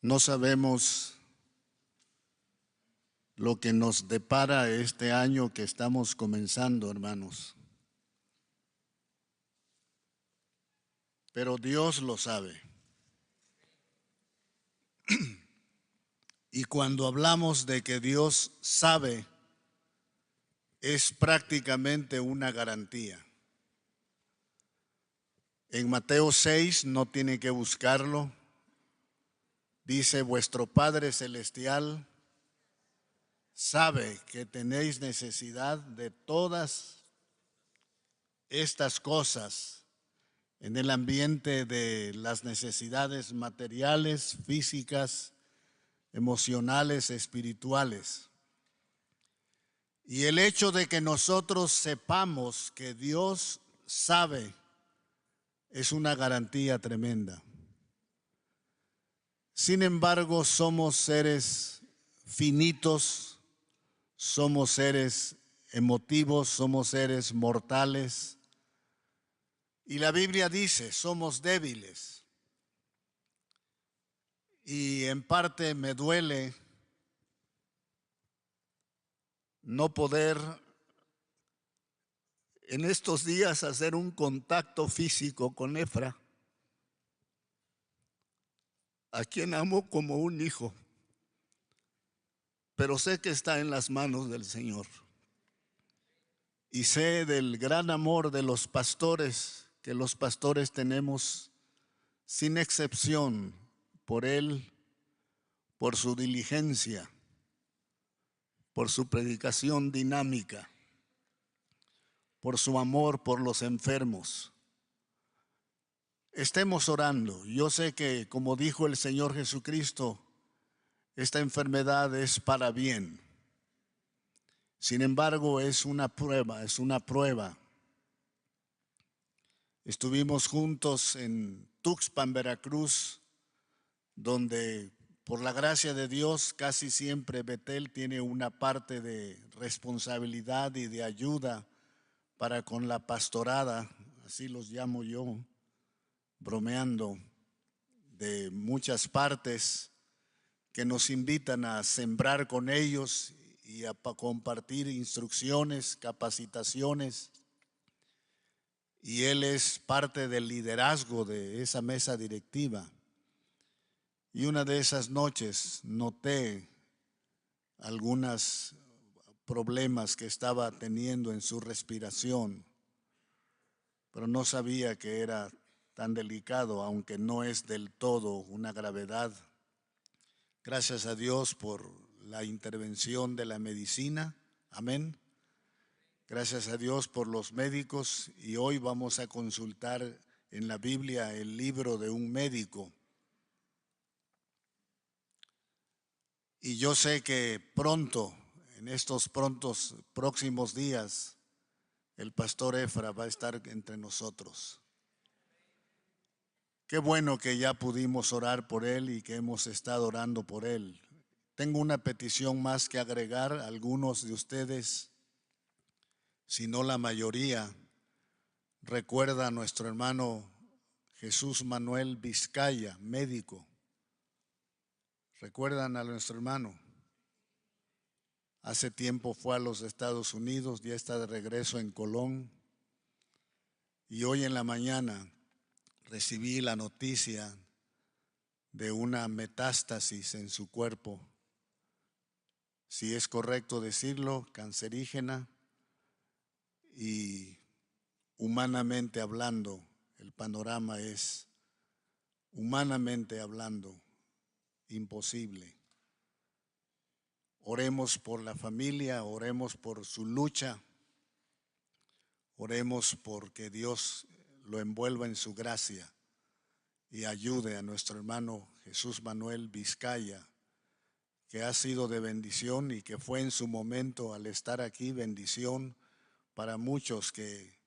No sabemos lo que nos depara este año que estamos comenzando, hermanos. Pero Dios lo sabe. Y cuando hablamos de que Dios sabe, es prácticamente una garantía. En Mateo 6, no tiene que buscarlo, dice: vuestro Padre Celestial sabe que tenéis necesidad de todas estas cosas en el ambiente de las necesidades materiales, físicas, emocionales, espirituales. Y el hecho de que nosotros sepamos que Dios sabe es una garantía tremenda. Sin embargo, somos seres finitos, somos seres emotivos, somos seres mortales. Y la Biblia dice, somos débiles. Y en parte me duele no poder en estos días hacer un contacto físico con Efra, a quien amo como un hijo, pero sé que está en las manos del Señor. Y sé del gran amor de los pastores, que los pastores tenemos sin excepción por él, por su diligencia, por su predicación dinámica, por su amor por los enfermos. Estemos orando. Yo sé que, como dijo el Señor Jesucristo, esta enfermedad es para bien. Sin embargo, es una prueba, es una prueba. Estuvimos juntos en Tuxpan, Veracruz, donde por la gracia de Dios casi siempre Betel tiene una parte de responsabilidad y de ayuda para con la pastorada, así los llamo yo, bromeando, de muchas partes que nos invitan a sembrar con ellos y a compartir instrucciones, capacitaciones. Y él es parte del liderazgo de esa mesa directiva. Y una de esas noches noté algunos problemas que estaba teniendo en su respiración, pero no sabía que era tan delicado, aunque no es del todo una gravedad. Gracias a Dios por la intervención de la medicina. Amén. Gracias a Dios por los médicos, y hoy vamos a consultar en la Biblia el libro de un médico. Y yo sé que pronto, en estos próximos días, el pastor Efra va a estar entre nosotros. Qué bueno que ya pudimos orar por él y que hemos estado orando por él. Tengo una petición más que agregar. Algunos de ustedes, si no la mayoría, recuerda a nuestro hermano Jesús Manuel Vizcaya, médico. ¿Recuerdan a nuestro hermano? Hace tiempo fue a los Estados Unidos, ya está de regreso en Colón. Y hoy en la mañana recibí la noticia de una metástasis en su cuerpo. Si es correcto decirlo, cancerígena, y humanamente hablando, el panorama es, humanamente hablando, imposible. Oremos por la familia, oremos por su lucha, oremos porque Dios lo envuelva en su gracia y ayude a nuestro hermano Jesús Manuel Vizcaya, que ha sido de bendición y que fue en su momento, al estar aquí, bendición para muchos, que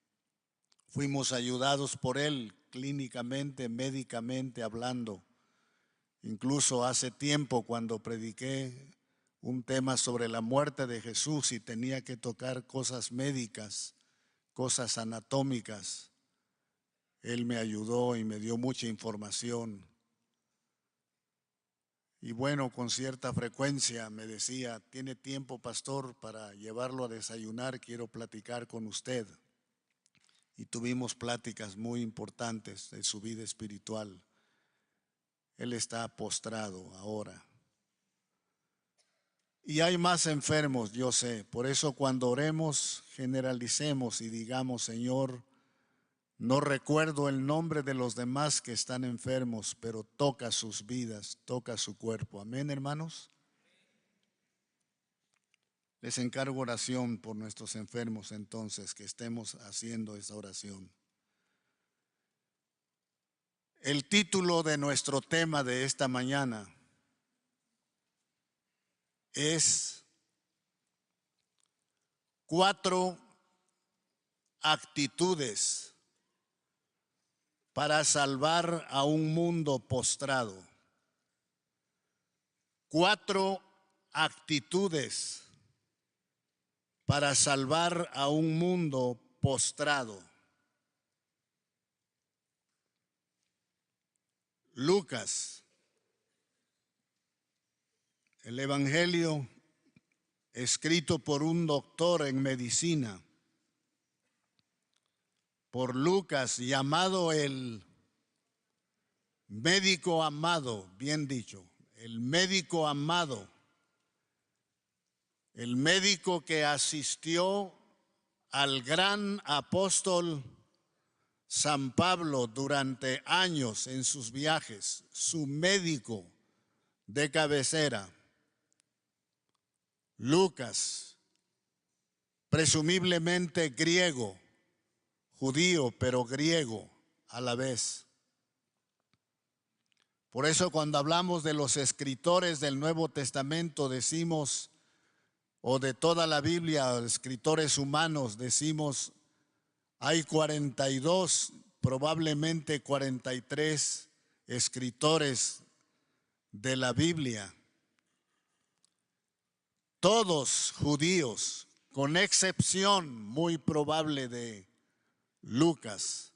fuimos ayudados por él clínicamente, médicamente hablando. Incluso hace tiempo, cuando prediqué un tema sobre la muerte de Jesús y tenía que tocar cosas médicas, cosas anatómicas, él me ayudó y me dio mucha información. Y bueno, con cierta frecuencia me decía, ¿tiene tiempo, pastor, para llevarlo a desayunar? Quiero platicar con usted. Y tuvimos pláticas muy importantes de su vida espiritual. Él está postrado ahora. Y hay más enfermos, yo sé. Por eso cuando oremos, generalicemos y digamos, Señor, no recuerdo el nombre de los demás que están enfermos, pero toca sus vidas, toca su cuerpo. Amén, hermanos. Les encargo oración por nuestros enfermos entonces, que estemos haciendo esa oración. El título de nuestro tema de esta mañana es 4 actitudes para salvar a un mundo postrado. 4 actitudes para salvar a un mundo postrado. Lucas, el Evangelio escrito por un doctor en medicina, por Lucas, llamado el médico amado, bien dicho, el médico amado, el médico que asistió al gran apóstol San Pablo durante años en sus viajes, su médico de cabecera. Lucas, presumiblemente griego, judío, pero griego a la vez. Por eso cuando hablamos de los escritores del Nuevo Testamento decimos, o de toda la Biblia, escritores humanos, decimos, hay 42, probablemente 43 escritores de la Biblia, todos judíos, con excepción muy probable de Lucas,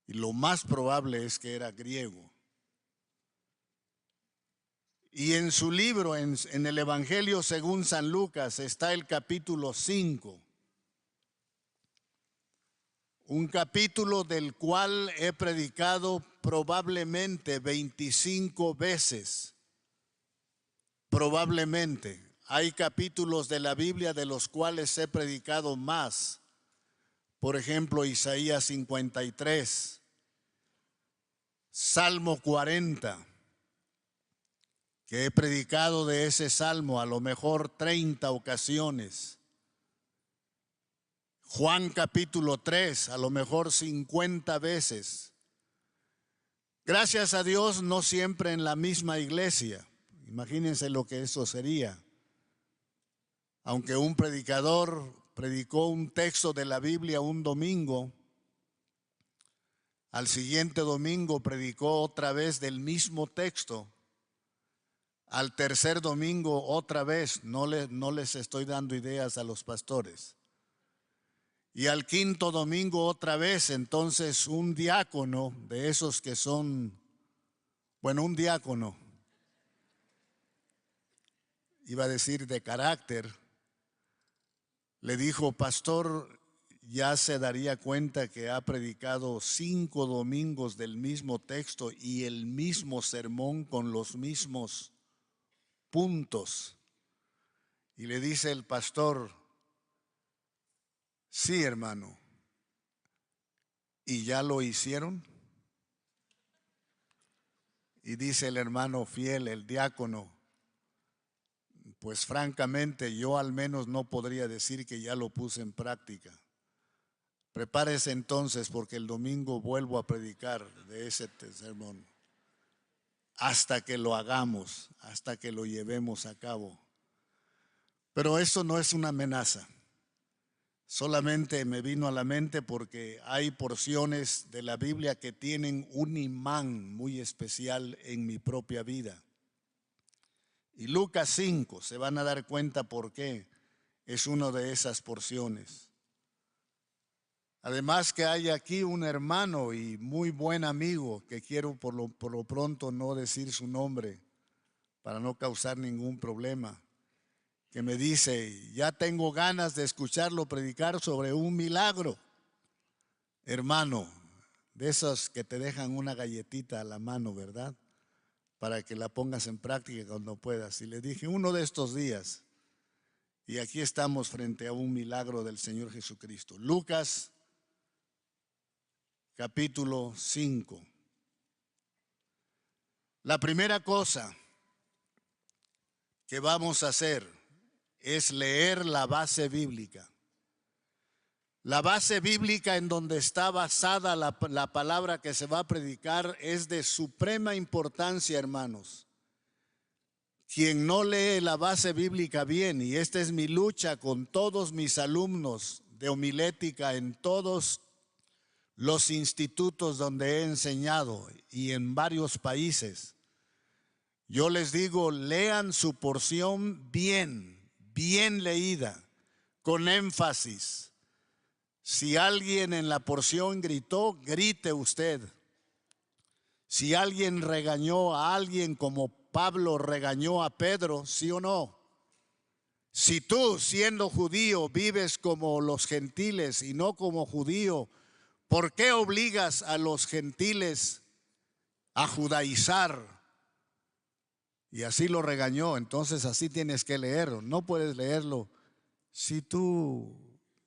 y lo más probable es que era griego. Y en su libro, en el Evangelio según San Lucas, está el capítulo 5, un capítulo del cual he predicado probablemente 25 veces, probablemente. Hay capítulos de la Biblia de los cuales he predicado más, por ejemplo, Isaías 53, Salmo 40, que he predicado de ese salmo a lo mejor 30 ocasiones. Juan capítulo 3, a lo mejor 50 veces. Gracias a Dios, no siempre en la misma iglesia. Imagínense lo que eso sería. Aunque un predicador predicó un texto de la Biblia un domingo, al siguiente domingo predicó otra vez del mismo texto. Al tercer domingo otra vez, no les estoy dando ideas a los pastores. Y al quinto domingo otra vez, entonces un diácono de esos que son, bueno, un diácono, iba a decir de carácter, le dijo, pastor, ya se daría cuenta que ha predicado 5 domingos del mismo texto y el mismo sermón con los mismos puntos. Y le dice el pastor, sí, hermano, ¿y ya lo hicieron? Y dice el hermano fiel, el diácono, pues francamente yo al menos no podría decir que ya lo puse en práctica. Prepárese entonces porque el domingo vuelvo a predicar de ese sermón hasta que lo hagamos, hasta que lo llevemos a cabo. Pero eso no es una amenaza. Solamente me vino a la mente porque hay porciones de la Biblia que tienen un imán muy especial en mi propia vida. Y Lucas 5, se van a dar cuenta por qué es una de esas porciones. Además que hay aquí un hermano y muy buen amigo que quiero por lo pronto no decir su nombre, para no causar ningún problema, que me dice, ya tengo ganas de escucharlo predicar sobre un milagro. Hermano, de esos que te dejan una galletita a la mano, ¿verdad? Para que la pongas en práctica cuando puedas. Y le dije, uno de estos días. Y aquí estamos frente a un milagro del Señor Jesucristo. Lucas, capítulo 5. La primera cosa que vamos a hacer es leer la base bíblica. La base bíblica en donde está basada la palabra que se va a predicar es de suprema importancia, hermanos. Quien no lee la base bíblica bien, y esta es mi lucha con todos mis alumnos de homilética en todos los institutos donde he enseñado y en varios países, yo les digo, lean su porción bien, bien leída, con énfasis. Si alguien en la porción gritó, grite usted. Si alguien regañó a alguien como Pablo regañó a Pedro, ¿sí o no? Si tú, siendo judío, vives como los gentiles y no como judío, ¿por qué obligas a los gentiles a judaizar? Y así lo regañó. Entonces así tienes que leerlo. No puedes leerlo si tú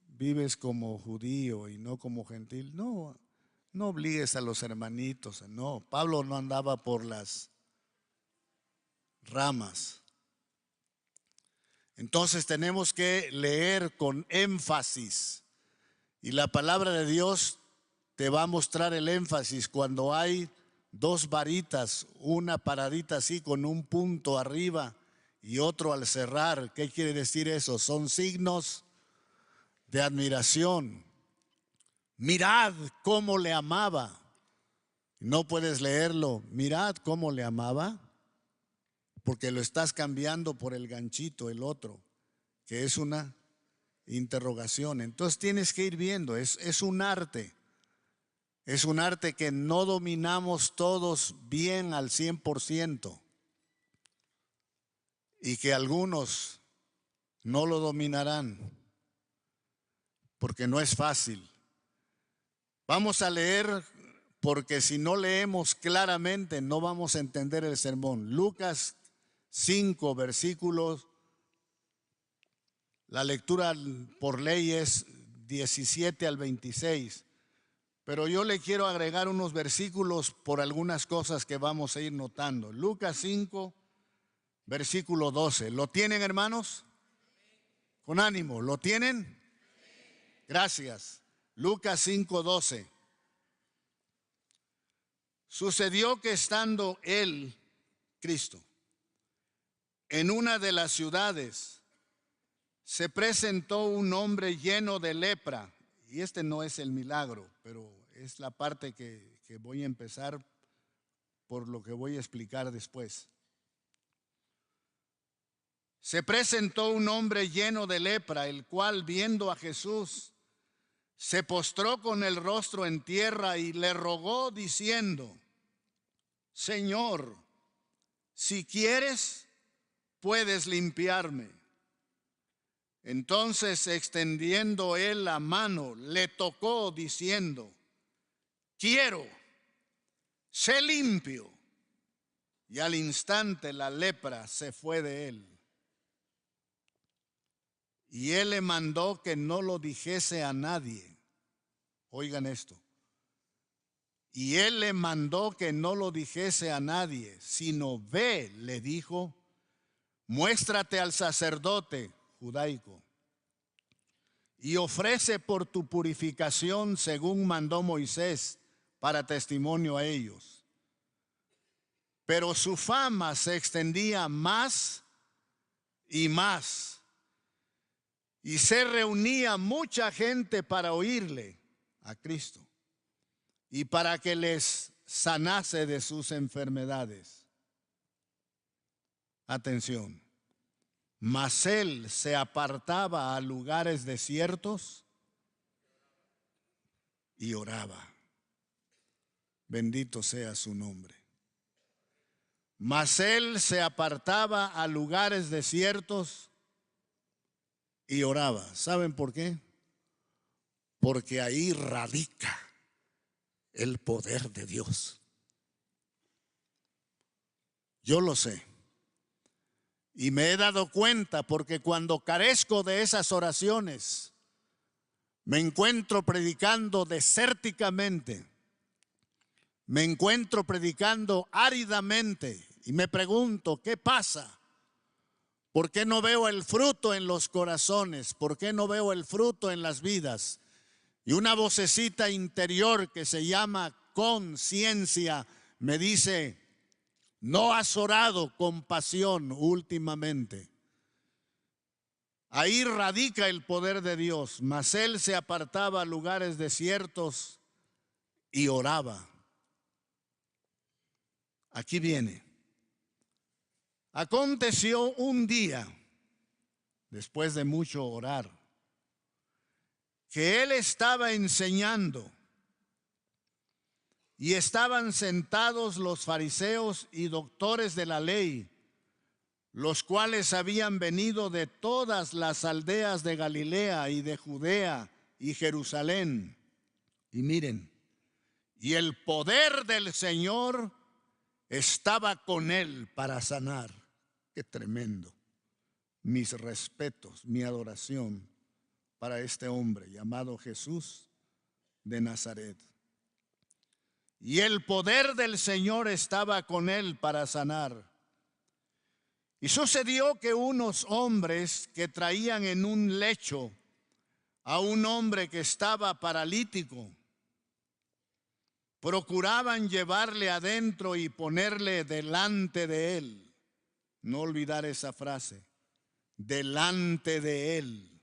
vives como judío y no como gentil. No, no obligues a los hermanitos. No, Pablo no andaba por las ramas. Entonces tenemos que leer con énfasis. Y la palabra de Dios te va a mostrar el énfasis cuando hay dos varitas, una paradita así con un punto arriba y otro al cerrar. ¿Qué quiere decir eso? Son signos de admiración. Mirad cómo le amaba. No puedes leerlo. Mirad cómo le amaba, porque lo estás cambiando por el ganchito, el otro, que es una interrogación. Entonces tienes que ir viendo, es un arte. Es un arte que no dominamos todos bien al 100% y que algunos no lo dominarán porque no es fácil. Vamos a leer porque si no leemos claramente no vamos a entender el sermón. Lucas 5 versículos, la lectura por ley es 17 al 26. Pero yo le quiero agregar unos versículos por algunas cosas que vamos a ir notando. Lucas 5, versículo 12. ¿Lo tienen, hermanos? Con ánimo. ¿Lo tienen? Gracias. Lucas 5, 12. Sucedió que estando él, Cristo, en una de las ciudades, se presentó un hombre lleno de lepra. Y este no es el milagro, pero es la parte que voy a empezar por lo que voy a explicar después. Se presentó un hombre lleno de lepra, el cual, viendo a Jesús, se postró con el rostro en tierra y le rogó diciendo: Señor, si quieres, puedes limpiarme. Entonces, extendiendo él la mano, le tocó diciendo: quiero, sé limpio. Y al instante la lepra se fue de él. Y él le mandó que no lo dijese a nadie. Oigan esto. Y él le mandó que no lo dijese a nadie, sino ve, le dijo, muéstrate al sacerdote judaico y ofrece por tu purificación según mandó Moisés para testimonio a ellos. Pero su fama se extendía más y más, y se reunía mucha gente para oírle a Cristo y para que les sanase de sus enfermedades. Atención. Mas él se apartaba a lugares desiertos y oraba. Bendito sea su nombre. Mas él se apartaba a lugares desiertos y oraba. ¿Saben por qué? Porque ahí radica el poder de Dios. Yo lo sé. Y me he dado cuenta porque cuando carezco de esas oraciones, me encuentro predicando desérticamente, me encuentro predicando áridamente y me pregunto, ¿qué pasa? ¿Por qué no veo el fruto en los corazones? ¿Por qué no veo el fruto en las vidas? Y una vocecita interior que se llama conciencia me dice, no has orado con pasión últimamente. Ahí radica el poder de Dios, mas él se apartaba a lugares desiertos y oraba. Aquí viene. Aconteció un día, después de mucho orar, que él estaba enseñando y estaban sentados los fariseos y doctores de la ley, los cuales habían venido de todas las aldeas de Galilea y de Judea y Jerusalén. Y miren, y el poder del Señor estaba con él para sanar. Qué tremendo. Mis respetos, mi adoración para este hombre llamado Jesús de Nazaret. Y el poder del Señor estaba con él para sanar. Y sucedió que unos hombres que traían en un lecho a un hombre que estaba paralítico, procuraban llevarle adentro y ponerle delante de él. No olvidar esa frase, delante de él.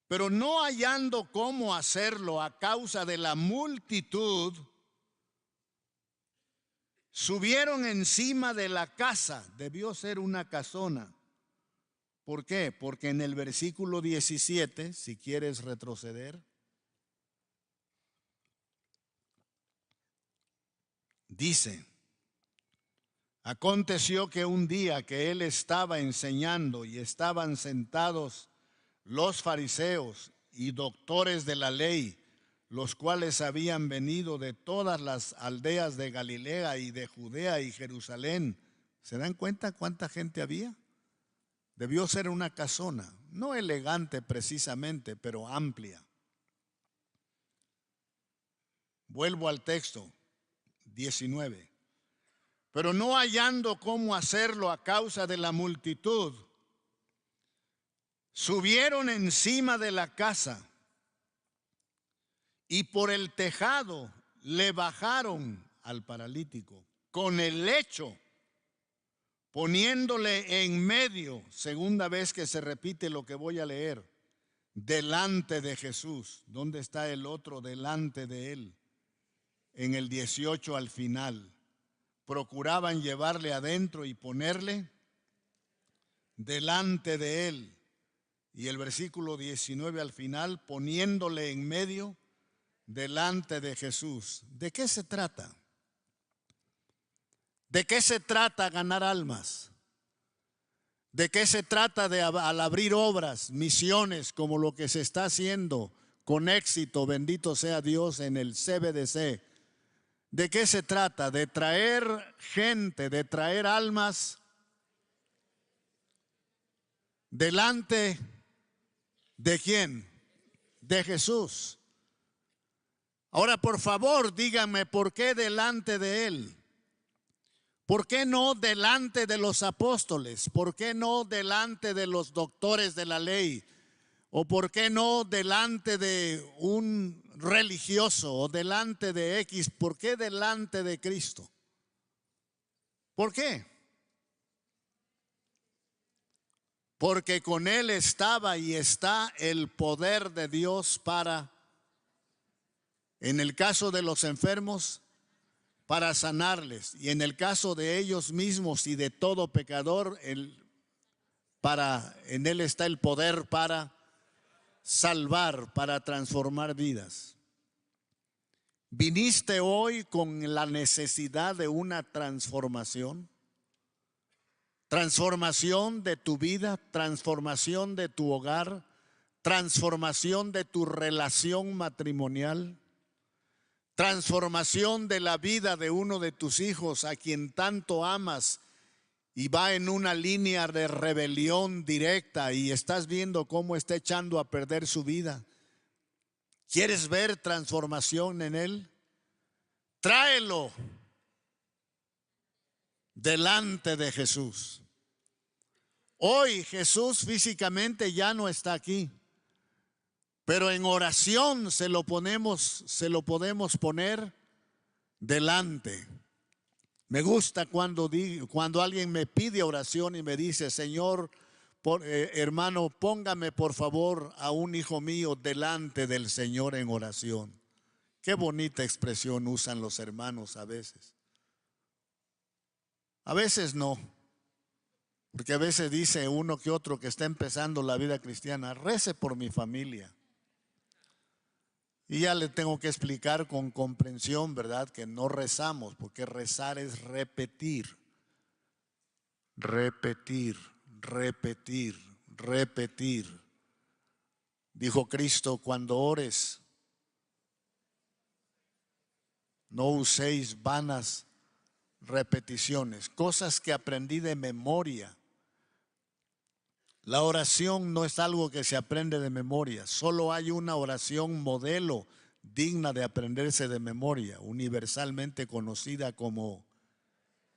Pero no hallando cómo hacerlo a causa de la multitud, subieron encima de la casa. Debió ser una casona. ¿Por qué? Porque en el versículo 17, si quieres retroceder, dice, aconteció que un día que él estaba enseñando y estaban sentados los fariseos y doctores de la ley, los cuales habían venido de todas las aldeas de Galilea y de Judea y Jerusalén. ¿Se dan cuenta cuánta gente había? Debió ser una casona, no elegante precisamente, pero amplia. Vuelvo al texto 19. Pero no hallando cómo hacerlo a causa de la multitud, subieron encima de la casa y por el tejado le bajaron al paralítico con el lecho, poniéndole en medio, segunda vez que se repite lo que voy a leer, delante de Jesús. ¿Dónde está el otro delante de él? En el 18 al final. Procuraban llevarle adentro y ponerle delante de él. Y el versículo 19 al final, poniéndole en medio delante de Jesús. ¿De qué se trata? ¿De qué se trata ganar almas? ¿De qué se trata al abrir obras, misiones, como lo que se está haciendo con éxito, bendito sea Dios, en el CBDC? ¿De qué se trata? De traer gente, de traer almas delante de ¿quién? De Jesús. Ahora, por favor, díganme, ¿por qué delante de él? ¿Por qué no delante de los apóstoles? ¿Por qué no delante de los doctores de la ley? ¿O por qué no delante de un religioso o delante de X? ¿Por qué delante de Cristo? ¿Por qué? Porque con él estaba y está el poder de Dios para, en el caso de los enfermos, para sanarles, y en el caso de ellos mismos y de todo pecador, en él está el poder para salvar, para transformar vidas. ¿Viniste hoy con la necesidad de una transformación? Transformación de tu vida, transformación de tu hogar, transformación de tu relación matrimonial, transformación de la vida de uno de tus hijos a quien tanto amas y va en una línea de rebelión directa y estás viendo cómo está echando a perder su vida. ¿Quieres ver transformación en él? Tráelo delante de Jesús. Hoy Jesús físicamente ya no está aquí, pero en oración se lo podemos poner delante. Me gusta cuando alguien me pide oración y me dice: Señor, hermano, póngame por favor a un hijo mío delante del Señor en oración. Qué bonita expresión usan los hermanos a veces. A veces no, porque a veces dice uno que otro que está empezando la vida cristiana: rece por mi familia. Y ya le tengo que explicar con comprensión, ¿verdad?, que no rezamos, porque rezar es repetir, repetir, repetir, repetir. Dijo Cristo: cuando ores, no uséis vanas repeticiones, cosas que aprendí de memoria. La oración no es algo que se aprende de memoria, solo hay una oración modelo digna de aprenderse de memoria, universalmente conocida como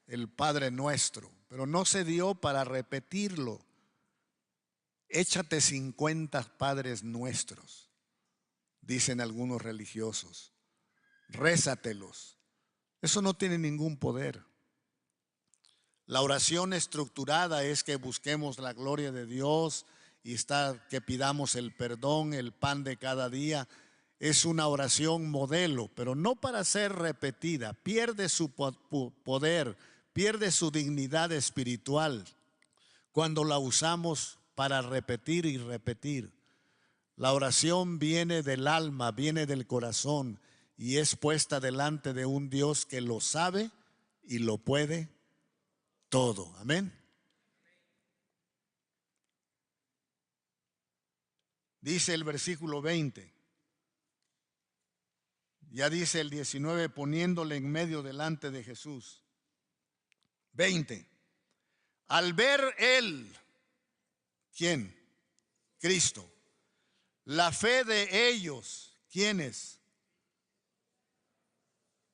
el Padre Nuestro, pero no se dio para repetirlo. Échate 50 Padres Nuestros, dicen algunos religiosos, rézatelos. Eso no tiene ningún poder. La oración estructurada es que busquemos la gloria de Dios y que pidamos el perdón, el pan de cada día. Es una oración modelo, pero no para ser repetida. Pierde su poder, pierde su dignidad espiritual cuando la usamos para repetir y repetir. La oración viene del alma, viene del corazón y es puesta delante de un Dios que lo sabe y lo puede todo. Amén. Dice el versículo 20. Ya dice el 19, poniéndole en medio delante de Jesús. 20. Al ver él, ¿quién? Cristo. La fe de ellos, ¿quiénes?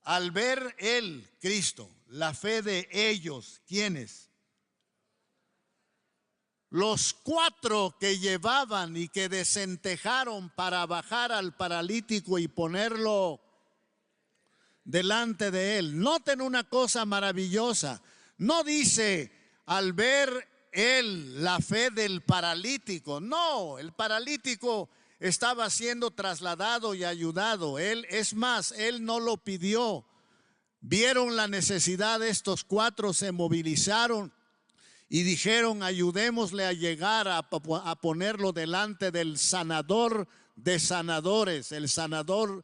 Al ver él, Cristo, la fe de ellos, ¿quiénes? Los 4 que llevaban y que desentejaron para bajar al paralítico y ponerlo delante de él. Noten una cosa maravillosa. No dice al ver él la fe del paralítico. No, el paralítico estaba siendo trasladado y ayudado. Es más, él no lo pidió. Vieron la necesidad de estos 4, se movilizaron y dijeron: ayudémosle a llegar a ponerlo delante del sanador de sanadores, el sanador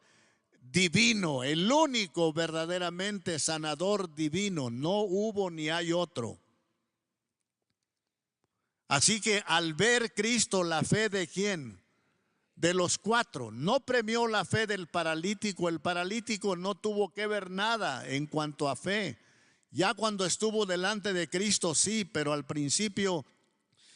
divino, el único verdaderamente sanador divino. No hubo ni hay otro. Así que al ver Cristo la fe de ¿quién? De los 4. No premió la fe del paralítico. El paralítico no tuvo que ver nada en cuanto a fe. Ya cuando estuvo delante de Cristo sí, pero al principio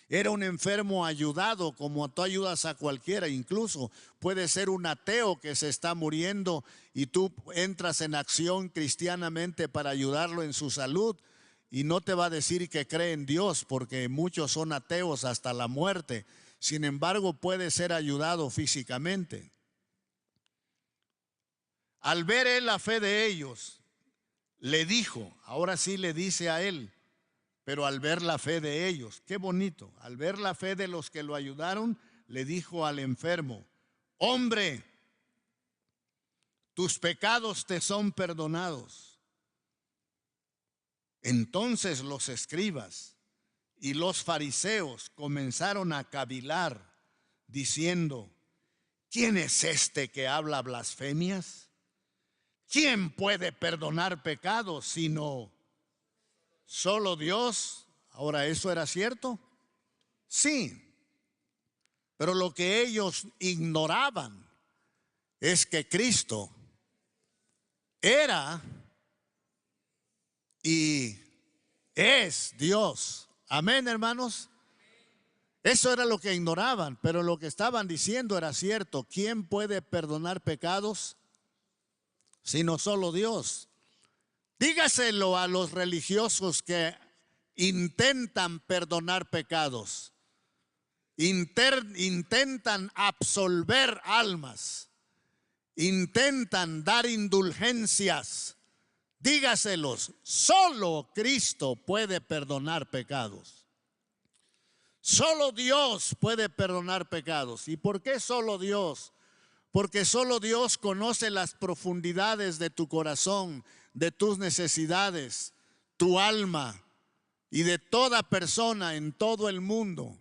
era un enfermo ayudado, como tú ayudas a cualquiera. Incluso puede ser un ateo que se está muriendo y tú entras en acción cristianamente para ayudarlo en su salud, y no te va a decir que cree en Dios, porque muchos son ateos hasta la muerte. Sin embargo, puede ser ayudado físicamente. Al ver él la fe de ellos, le dijo, ahora sí le dice a él, pero al ver la fe de ellos, qué bonito, al ver la fe de los que lo ayudaron, le dijo al enfermo: hombre, tus pecados te son perdonados. Entonces los escribas y los fariseos comenzaron a cavilar, diciendo: ¿quién es este que habla blasfemias? ¿Quién puede perdonar pecados sino solo Dios? Ahora, ¿eso era cierto? Sí, pero lo que ellos ignoraban es que Cristo era y es Dios. Amén, hermanos. Eso era lo que ignoraban, pero lo que estaban diciendo era cierto. ¿Quién puede perdonar pecados sino solo Dios? Dígaselo a los religiosos que intentan perdonar pecados, intentan absolver almas, intentan dar indulgencias. Dígaselos, solo Cristo puede perdonar pecados. Solo Dios puede perdonar pecados. ¿Y por qué solo Dios? Porque solo Dios conoce las profundidades de tu corazón, de tus necesidades, tu alma y de toda persona en todo el mundo.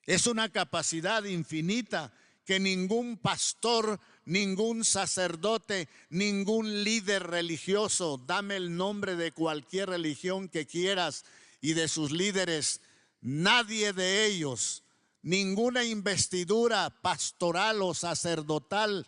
Es una capacidad infinita que ningún pastor, ningún sacerdote, ningún líder religioso, dame el nombre de cualquier religión que quieras y de sus líderes, nadie de ellos, ninguna investidura pastoral o sacerdotal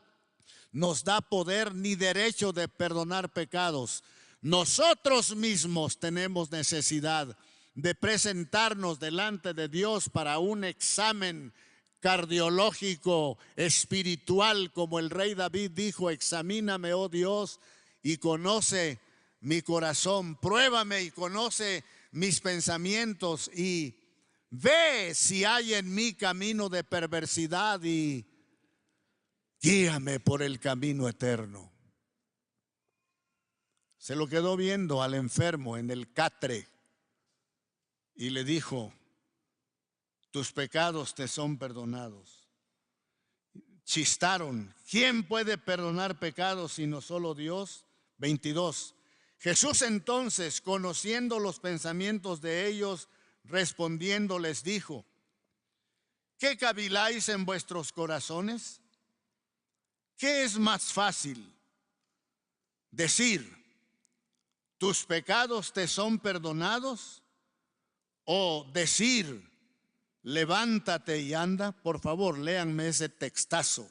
nos da poder ni derecho de perdonar pecados. Nosotros mismos tenemos necesidad de presentarnos delante de Dios para un examen cardiológico, espiritual, como el rey David dijo: examíname, oh Dios, y conoce mi corazón, pruébame y conoce mis pensamientos y ve si hay en mí camino de perversidad y guíame por el camino eterno. Se lo quedó viendo al enfermo en el catre y le dijo: tus pecados te son perdonados. Chistaron: ¿quién puede perdonar pecados sino solo Dios? 22. Jesús entonces, conociendo los pensamientos de ellos, respondiendo les dijo: ¿qué caviláis en vuestros corazones? ¿Qué es más fácil? Decir: tus pecados te son perdonados, o decir: levántate y anda. Por favor, léanme ese textazo.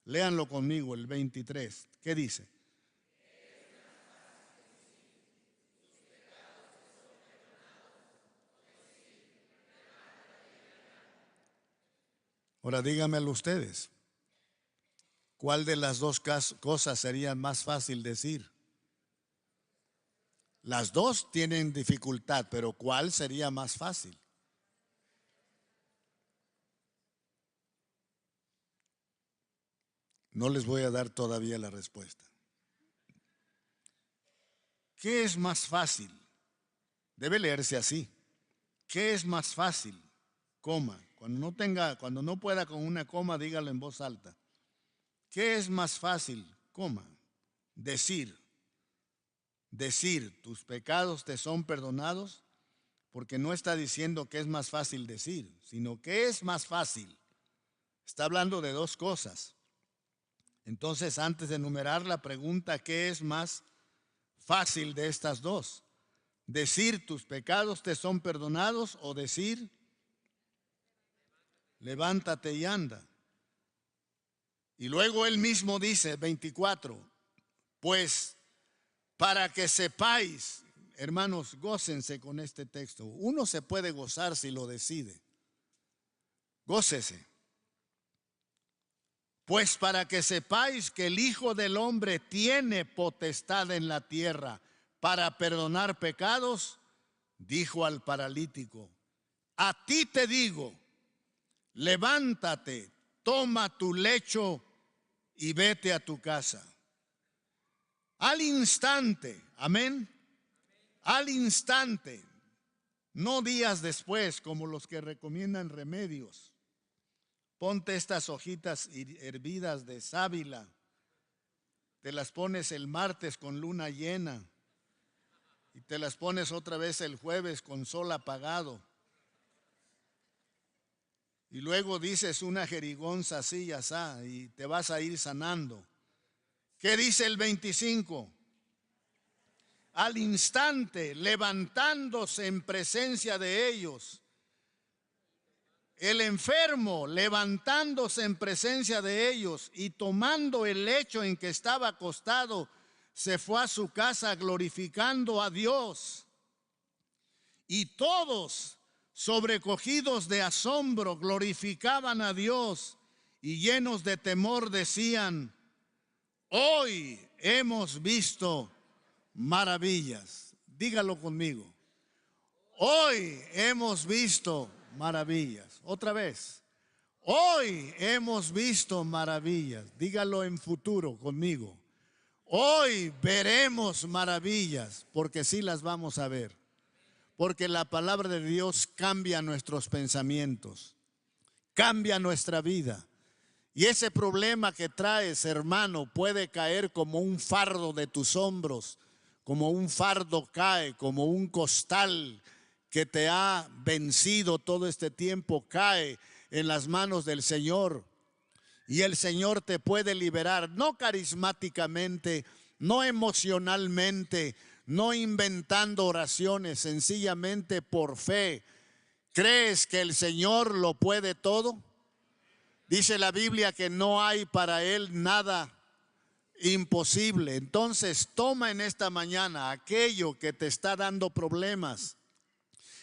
Léanlo conmigo, el 23. ¿Qué dice? Ahora díganmelo ustedes. ¿Cuál de las dos cosas sería más fácil decir? Las dos tienen dificultad, pero ¿cuál sería más fácil? No les voy a dar todavía la respuesta. ¿Qué es más fácil? Debe leerse así. ¿Qué es más fácil? Coma. Cuando no pueda con una coma, dígalo en voz alta. ¿Qué es más fácil? Coma. Decir, tus pecados te son perdonados, porque no está diciendo que es más fácil decir, sino que es más fácil. Está hablando de dos cosas. Entonces, antes de enumerar la pregunta, ¿qué es más fácil de estas dos? Decir tus pecados te son perdonados, o decir levántate y anda. Y luego él mismo dice, 24, pues para que sepáis, hermanos, gócense con este texto. Uno se puede gozar si lo decide. Gócese. Pues para que sepáis que el Hijo del Hombre tiene potestad en la tierra para perdonar pecados, dijo al paralítico: a ti te digo, levántate, toma tu lecho y vete a tu casa. Al instante, amén, al instante, no días después como los que recomiendan remedios. Ponte estas hojitas hervidas de sábila, te las pones el martes con luna llena y te las pones otra vez el jueves con sol apagado. Y luego dices una jerigonza así y asá y te vas a ir sanando. ¿Qué dice el 25? Al instante, levantándose en presencia de ellos, el enfermo, levantándose en presencia de ellos y tomando el lecho en que estaba acostado, se fue a su casa glorificando a Dios. Y todos, sobrecogidos de asombro, glorificaban a Dios y llenos de temor decían: hoy hemos visto maravillas. Dígalo conmigo. Hoy hemos visto maravillas. Otra vez. Hoy hemos visto maravillas. Dígalo en futuro conmigo. Hoy veremos maravillas, porque sí las vamos a ver. Porque la palabra de Dios cambia nuestros pensamientos, cambia nuestra vida. Y ese problema que traes, hermano, puede caer como un fardo de tus hombros, como un fardo cae, como un costal que te ha vencido todo este tiempo, cae en las manos del Señor. Y el Señor te puede liberar, no carismáticamente, no emocionalmente, no inventando oraciones, sencillamente por fe. ¿Crees que el Señor lo puede todo? Dice la Biblia que no hay para Él nada imposible. Entonces toma en esta mañana aquello que te está dando problemas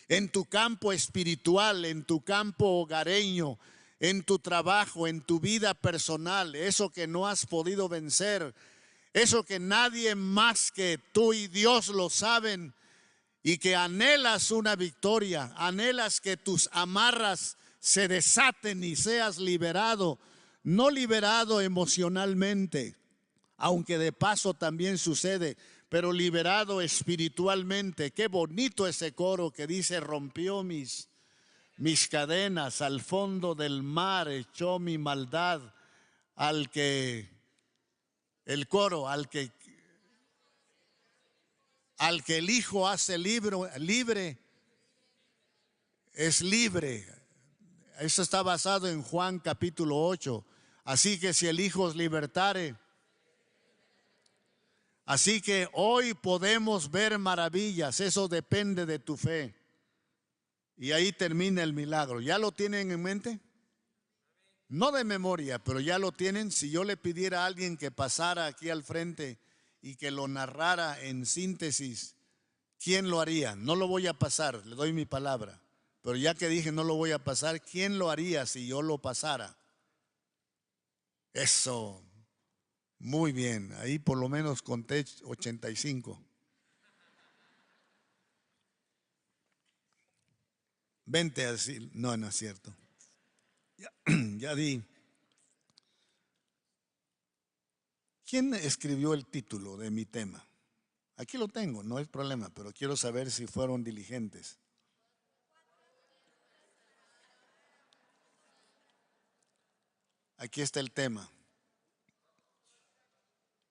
en tu campo espiritual, en tu campo hogareño, en tu trabajo, en tu vida personal, eso que no has podido vencer, eso que nadie más que tú y Dios lo saben, y que anhelas una victoria, anhelas que tus amarras se desaten y seas liberado, no liberado emocionalmente, aunque de paso también sucede, pero liberado espiritualmente. Qué bonito ese coro que dice: rompió mis cadenas, al fondo del mar echó mi maldad. Al que el Hijo hace libre, es libre. Eso está basado en Juan capítulo 8. Así que si el Hijo os libertare. Así que hoy podemos ver maravillas. Eso depende de tu fe. Y ahí termina el milagro. ¿Ya lo tienen en mente? No de memoria, pero ya lo tienen. Si yo le pidiera a alguien que pasara aquí al frente y que lo narrara en síntesis, ¿quién lo haría? No lo voy a pasar, le doy mi palabra. Pero ya que dije no lo voy a pasar, ¿quién lo haría si yo lo pasara? Eso, muy bien. Ahí por lo menos conté 85. Vente así. No, no es cierto. Ya di. ¿Quién escribió el título de mi tema? Aquí lo tengo, no hay problema, pero quiero saber si fueron diligentes. Aquí está el tema.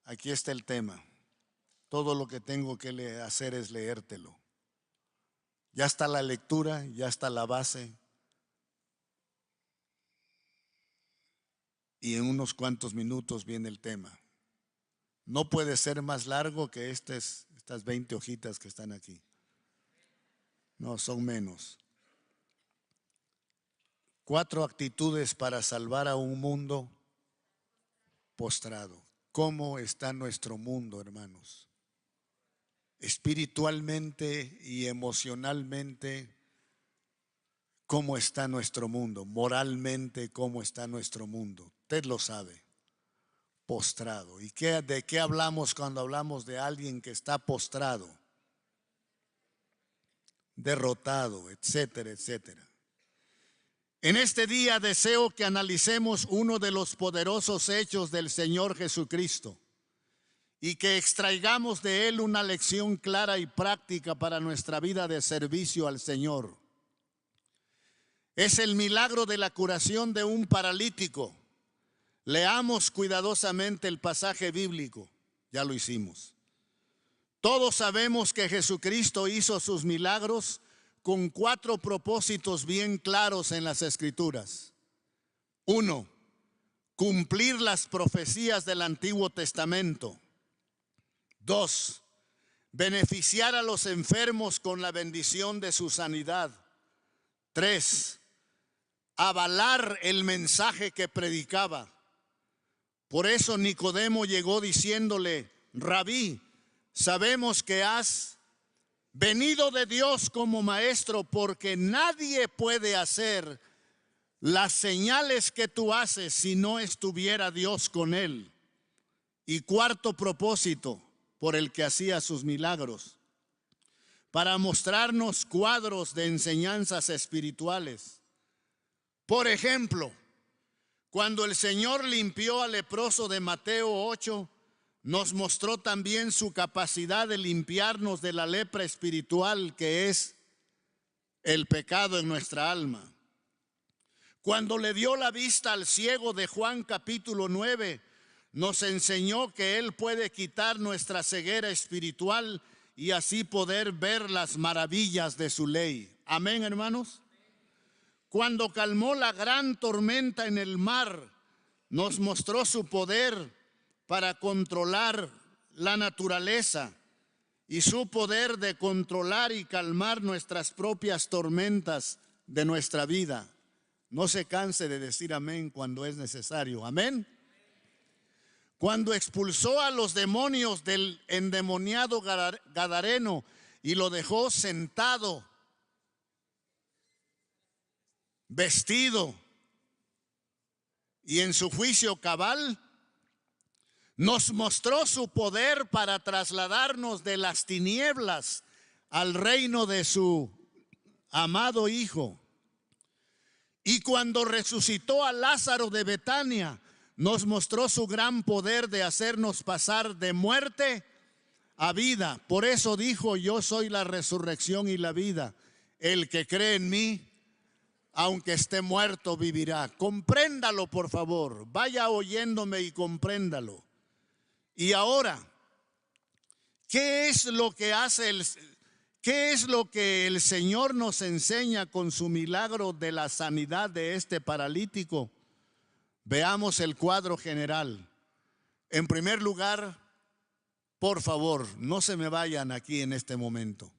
Aquí está el tema. Todo lo que tengo que hacer es leértelo. Ya está la lectura, ya está la base. Y en unos cuantos minutos viene el tema. No puede ser más largo que estas 20 hojitas que están aquí. No, son menos. 4 actitudes para salvar a un mundo postrado. ¿Cómo está nuestro mundo, hermanos? Espiritualmente y emocionalmente, ¿cómo está nuestro mundo? Moralmente, ¿cómo está nuestro mundo? Usted lo sabe. Postrado. ¿Y de qué hablamos cuando hablamos de alguien que está postrado? Derrotado, etcétera, etcétera. En este día deseo que analicemos uno de los poderosos hechos del Señor Jesucristo y que extraigamos de él una lección clara y práctica para nuestra vida de servicio al Señor. Es el milagro de la curación de un paralítico. Leamos cuidadosamente el pasaje bíblico. Ya lo hicimos. Todos sabemos que Jesucristo hizo sus milagros con 4 propósitos bien claros en las Escrituras. 1. cumplir las profecías del Antiguo Testamento. 2, beneficiar a los enfermos con la bendición de su sanidad. 3, avalar el mensaje que predicaba. Por eso Nicodemo llegó diciéndole: Rabí, sabemos que has venido de Dios como maestro, porque nadie puede hacer las señales que tú haces si no estuviera Dios con él. Y cuarto propósito por el que hacía sus milagros: para mostrarnos cuadros de enseñanzas espirituales. Por ejemplo, cuando el Señor limpió al leproso de Mateo 8, nos mostró también su capacidad de limpiarnos de la lepra espiritual, que es el pecado en nuestra alma. Cuando le dio la vista al ciego de Juan capítulo 9, nos enseñó que Él puede quitar nuestra ceguera espiritual y así poder ver las maravillas de su ley. Amén, hermanos. Cuando calmó la gran tormenta en el mar, nos mostró su poder para controlar la naturaleza y su poder de controlar y calmar nuestras propias tormentas de nuestra vida. No se canse de decir amén cuando es necesario. Amén. Cuando expulsó a los demonios del endemoniado gadareno y lo dejó sentado, vestido y en su juicio cabal, nos mostró su poder para trasladarnos de las tinieblas al reino de su amado Hijo. Y cuando resucitó a Lázaro de Betania, nos mostró su gran poder de hacernos pasar de muerte a vida. Por eso dijo: yo soy la resurrección y la vida. El que cree en mí, aunque esté muerto, vivirá. Compréndalo, por favor. Vaya oyéndome y compréndalo. Y ahora, ¿qué es lo que el Señor nos enseña con su milagro de la sanidad de este paralítico? Veamos el cuadro general. En primer lugar, por favor, no se me vayan aquí en este momento.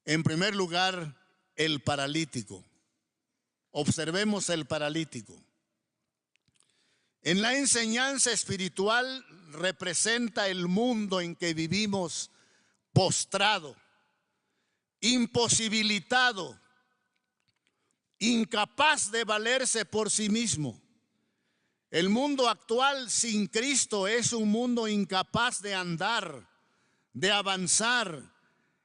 En primer lugar, el paralítico. Observemos el paralítico. En la enseñanza espiritual representa el mundo en que vivimos postrado, imposibilitado, incapaz de valerse por sí mismo. El mundo actual sin Cristo es un mundo incapaz de andar, de avanzar.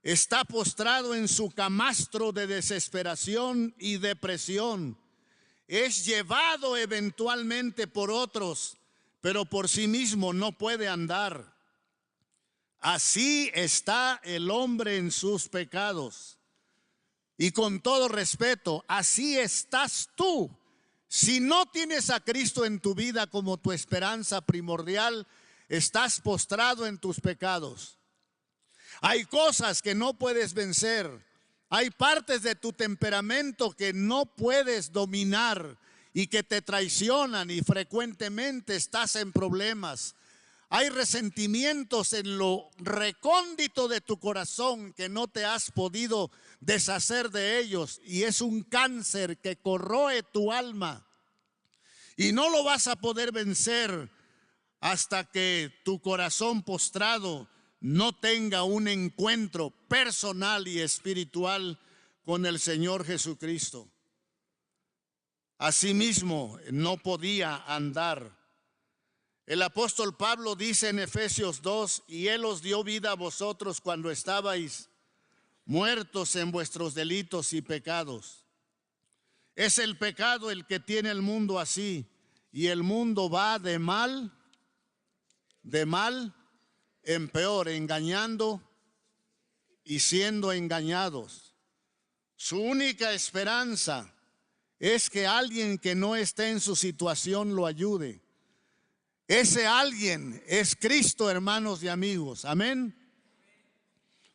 Está postrado en su camastro de desesperación y depresión. Es llevado eventualmente por otros, pero por sí mismo no puede andar. Así está el hombre en sus pecados. Y con todo respeto, así estás tú. Si no tienes a Cristo en tu vida como tu esperanza primordial, estás postrado en tus pecados. Hay cosas que no puedes vencer. Hay partes de tu temperamento que no puedes dominar y que te traicionan, y frecuentemente estás en problemas. Hay resentimientos en lo recóndito de tu corazón que no te has podido deshacer de ellos, y es un cáncer que corroe tu alma y no lo vas a poder vencer hasta que tu corazón postrado no tenga un encuentro personal y espiritual con el Señor Jesucristo. Asimismo, no podía andar. El apóstol Pablo dice en Efesios 2: y Él os dio vida a vosotros cuando estabais muertos en vuestros delitos y pecados. Es el pecado el que tiene el mundo así, y el mundo va de mal en peor, engañando y siendo engañados. Su única esperanza es que alguien que no esté en su situación lo ayude. Ese alguien es Cristo, hermanos y amigos. Amén.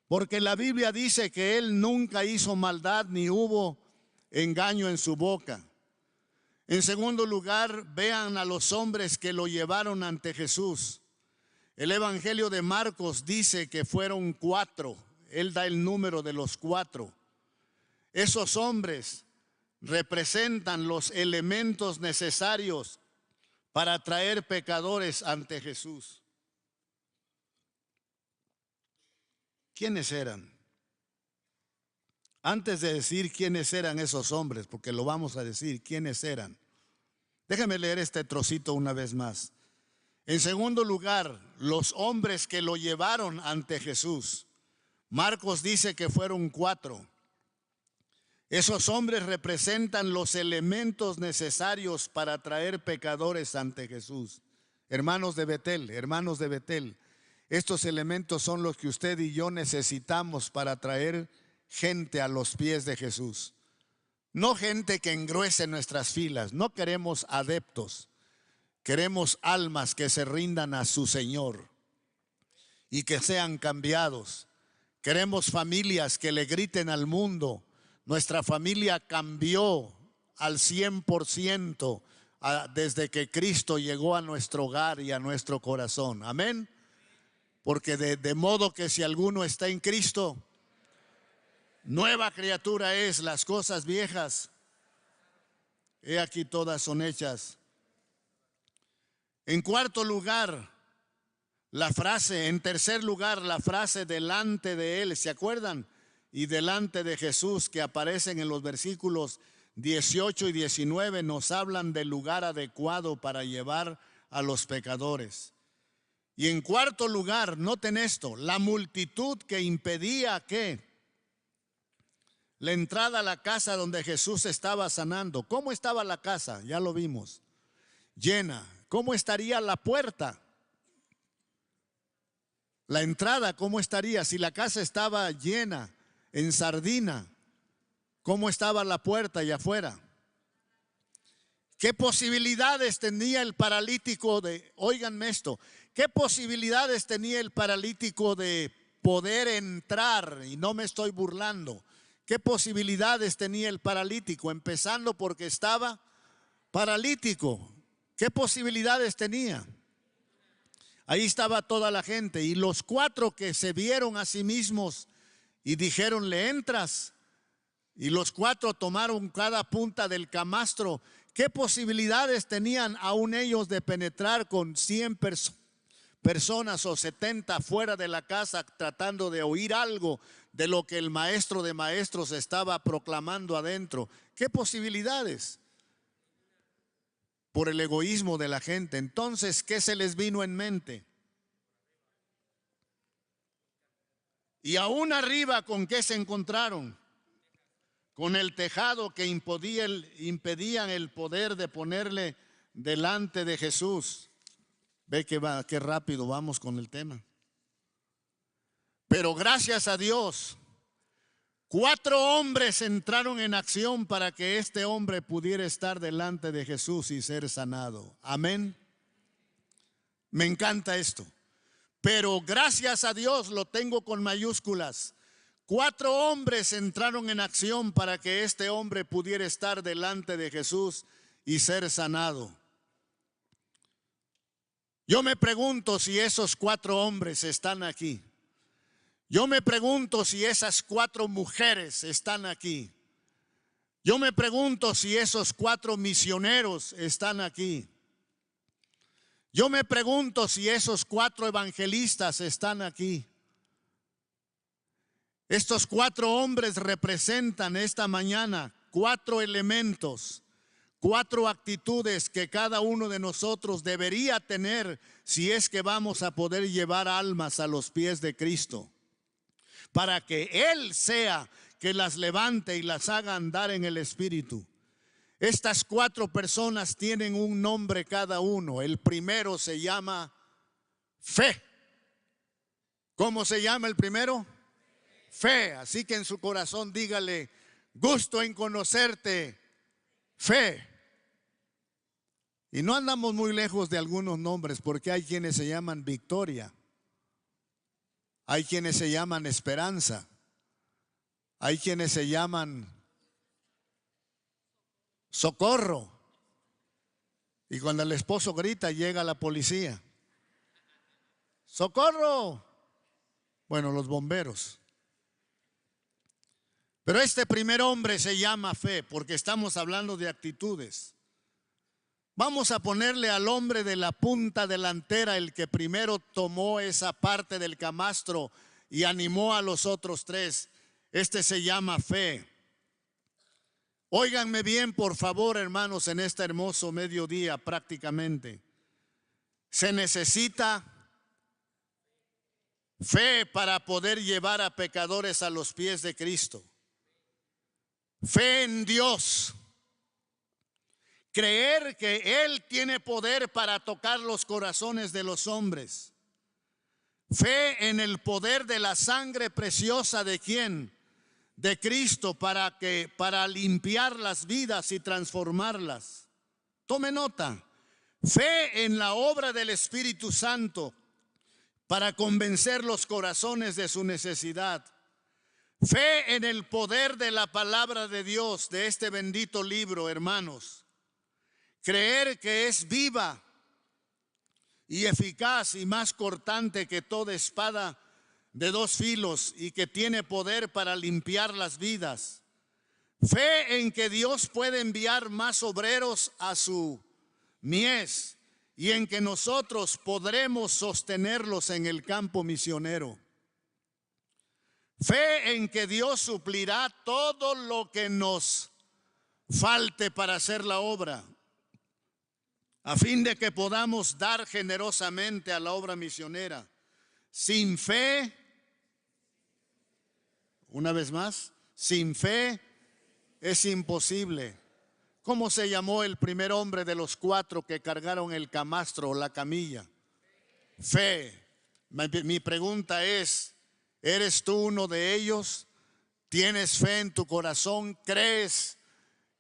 Porque la Biblia dice que Él nunca hizo maldad ni hubo engaño en su boca. En segundo lugar, vean a los hombres que lo llevaron ante Jesús. El Evangelio de Marcos dice que fueron 4. Él da el número de los 4. Esos hombres representan los elementos necesarios para traer pecadores ante Jesús. ¿Quiénes eran? Antes de decir quiénes eran esos hombres, porque lo vamos a decir, quiénes eran, déjame leer este trocito una vez más. En segundo lugar, los hombres que lo llevaron ante Jesús. Marcos dice que fueron 4. Esos hombres representan los elementos necesarios para traer pecadores ante Jesús. Hermanos de Betel, estos elementos son los que usted y yo necesitamos para traer gente a los pies de Jesús. No gente que engruese nuestras filas, no queremos adeptos, queremos almas que se rindan a su Señor y que sean cambiados. Queremos familias que le griten al mundo: nuestra familia cambió al 100% desde que Cristo llegó a nuestro hogar y a nuestro corazón. Amén. Porque de modo que si alguno está en Cristo, nueva criatura es. Las cosas viejas, he aquí, todas son hechas. En cuarto lugar, la frase, en tercer lugar, la frase delante de él, ¿se acuerdan? Y delante de Jesús, que aparecen en los versículos 18 y 19, nos hablan del lugar adecuado para llevar a los pecadores. Y en cuarto lugar, noten esto, la multitud que impedía que la entrada a la casa donde Jesús estaba sanando. ¿Cómo estaba la casa? Ya lo vimos, llena. ¿Cómo estaría la puerta? La entrada, ¿cómo estaría? Si la casa estaba llena, en sardina, ¿cómo estaba la puerta allá afuera? ¿Qué posibilidades tenía el paralítico de, óiganme esto, qué posibilidades tenía el paralítico de poder entrar? Y no me estoy burlando. ¿Qué posibilidades tenía el paralítico? Empezando porque estaba paralítico. ¿Qué posibilidades tenía? Ahí estaba toda la gente, y los 4 que se vieron a sí mismos y dijeron: le entras. Y los 4 tomaron cada punta del camastro. ¿Qué posibilidades tenían aún ellos de penetrar con 100 personas o 70 fuera de la casa, tratando de oír algo de lo que el maestro de maestros estaba proclamando adentro? ¿Qué posibilidades? Por el egoísmo de la gente. Entonces, ¿qué se les vino en mente? Y aún arriba, ¿con qué se encontraron? Con el tejado que impedían el poder de ponerle delante de Jesús. Ve que va, qué rápido vamos con el tema. Pero gracias a Dios, 4 hombres entraron en acción para que este hombre pudiera estar delante de Jesús y ser sanado. Amén. Me encanta esto. Pero gracias a Dios, lo tengo con mayúsculas. 4 hombres entraron en acción para que este hombre pudiera estar delante de Jesús y ser sanado. Yo me pregunto si esos 4 hombres están aquí. Yo me pregunto si esas 4 mujeres están aquí. Yo me pregunto si esos 4 misioneros están aquí. Yo me pregunto si esos 4 evangelistas están aquí. Estos 4 hombres representan esta mañana 4 elementos, 4 actitudes que cada uno de nosotros debería tener si es que vamos a poder llevar almas a los pies de Cristo, para que Él sea que las levante y las haga andar en el Espíritu. Estas 4 personas tienen un nombre cada uno. El primero se llama fe. ¿Cómo se llama el primero? Fe. Así que en su corazón dígale: gusto en conocerte, fe. Y no andamos muy lejos de algunos nombres, porque hay quienes se llaman Victoria, hay quienes se llaman Esperanza, hay quienes se llaman Socorro, Y cuando el esposo grita, llega la policía. ¡Socorro! Bueno, los bomberos. Pero este primer hombre se llama fe, porque estamos hablando de actitudes. Vamos a ponerle al hombre de la punta delantera, el que primero tomó esa parte del camastro y animó a los otros tres. Este se llama fe. Óiganme bien, por favor, hermanos, en este hermoso mediodía prácticamente. Se necesita fe para poder llevar a pecadores a los pies de Cristo. Fe en Dios. Creer que Él tiene poder para tocar los corazones de los hombres. Fe en el poder de la sangre preciosa de ¿quién? De Cristo para limpiar las vidas y transformarlas. Tome nota. Fe en la obra del Espíritu Santo para convencer los corazones de su necesidad. Fe en el poder de la palabra de Dios, de este bendito libro, hermanos. Creer que es viva y eficaz y más cortante que toda espada de dos filos y que tiene poder para limpiar las vidas. Fe en que Dios puede enviar más obreros a su mies y en que nosotros podremos sostenerlos en el campo misionero. Fe en que Dios suplirá todo lo que nos falte para hacer la obra, a fin de que podamos dar generosamente a la obra misionera. Sin fe, una vez más, sin fe es imposible. ¿Cómo se llamó el primer hombre de los 4 que cargaron el camastro o la camilla? Fe. Mi pregunta es, ¿eres tú uno de ellos? ¿Tienes fe en tu corazón? ¿Crees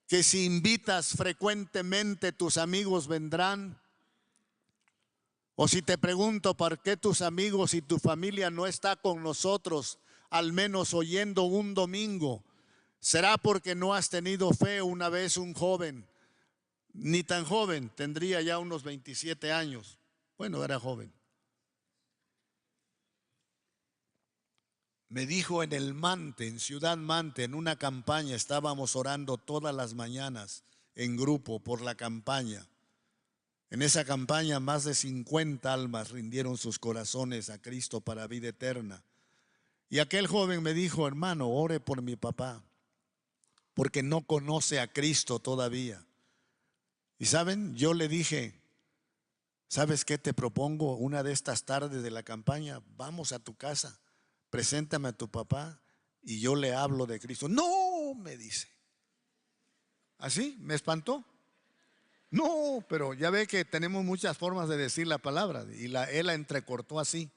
que si invitas frecuentemente tus amigos vendrán? O si te pregunto por qué tus amigos y tu familia no está con nosotros, al menos oyendo un domingo, ¿será porque no has tenido fe? Una vez un joven, ni tan joven, tendría ya unos 27 años, bueno, era joven, me dijo en el Mante, en Ciudad Mante, en una campaña, estábamos orando todas las mañanas en grupo por la campaña. En esa campaña más de 50 almas rindieron sus corazones a Cristo para vida eterna. Y aquel joven me dijo, hermano, ore por mi papá, porque no conoce a Cristo todavía. Y saben, yo le dije, ¿sabes qué te propongo? Una de estas tardes de la campaña, vamos a tu casa, preséntame a tu papá y yo le hablo de Cristo. No, me dice. ¿Así? ¿Me espantó? No, pero ya ve que tenemos muchas formas de decir la palabra y él la entrecortó así.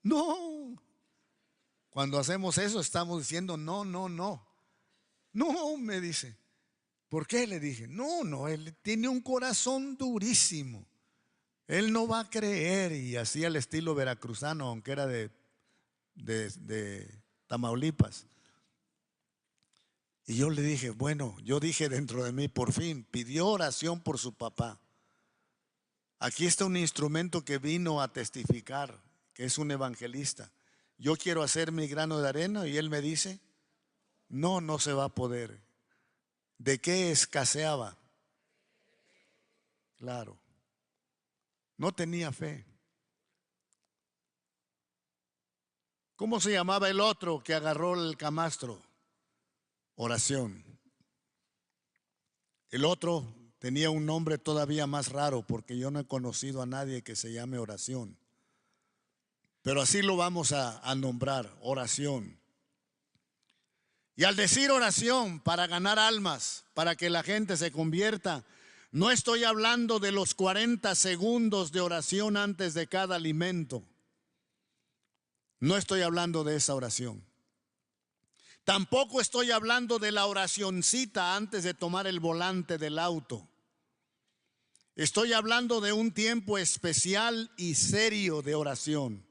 No. Cuando hacemos eso estamos diciendo no, no, no. No, me dice. ¿Por qué? Le dije. No, él tiene un corazón durísimo. Él no va a creer. Y así al estilo veracruzano, aunque era de Tamaulipas. Y yo le dije, bueno, yo dije dentro de mí, por fin, pidió oración por su papá. Aquí está un instrumento que vino a testificar, que es un evangelista. Yo quiero hacer mi grano de arena y él me dice, no, no se va a poder. ¿De qué escaseaba? Claro, no tenía fe. ¿Cómo se llamaba el otro que agarró el camastro? Oración. El otro tenía un nombre todavía más raro porque yo no he conocido a nadie que se llame oración. Pero así lo vamos a nombrar, oración. Y al decir oración para ganar almas, para que la gente se convierta, no estoy hablando de los 40 segundos de oración antes de cada alimento. No estoy hablando de esa oración. Tampoco estoy hablando de la oracioncita antes de tomar el volante del auto. Estoy hablando de un tiempo especial y serio de oración.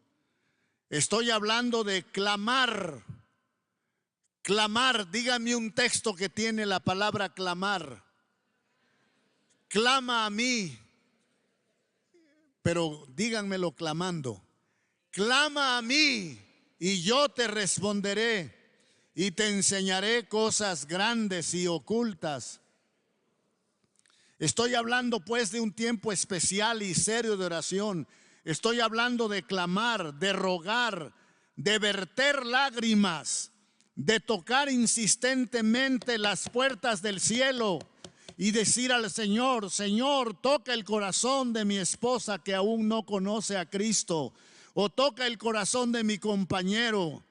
Estoy hablando de clamar. Clamar, dígame un texto que tiene la palabra clamar. Clama a mí pero díganmelo clamando. Clama a mí y yo te responderé y te enseñaré cosas grandes y ocultas. Estoy hablando pues de un tiempo especial y serio de oración. Estoy hablando de clamar, de rogar, de verter lágrimas, de tocar insistentemente las puertas del cielo y decir al Señor: Señor, toca el corazón de mi esposa que aún no conoce a Cristo, o toca el corazón de mi compañero.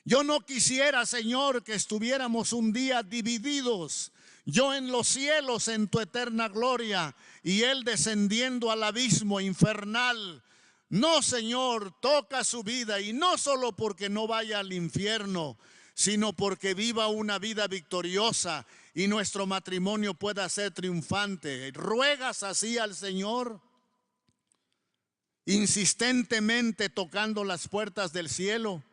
Yo no quisiera, Señor, que estuviéramos un día divididos, yo en los cielos en tu eterna gloria y Él descendiendo al abismo infernal. No, Señor, toca su vida, y no solo porque no vaya al infierno, sino porque viva una vida victoriosa y nuestro matrimonio pueda ser triunfante. ¿Ruegas así al Señor? Insistentemente tocando las puertas del cielo,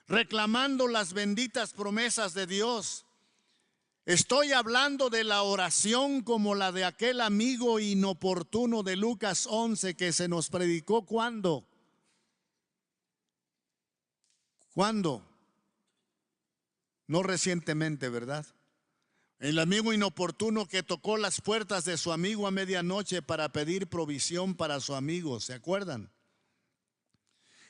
reclamando las benditas promesas de Dios. Estoy hablando de la oración como la de aquel amigo inoportuno de Lucas 11 que se nos predicó. ¿Cuándo? No recientemente, ¿verdad? El amigo inoportuno que tocó las puertas de su amigo a medianoche para pedir provisión para su amigo, ¿se acuerdan?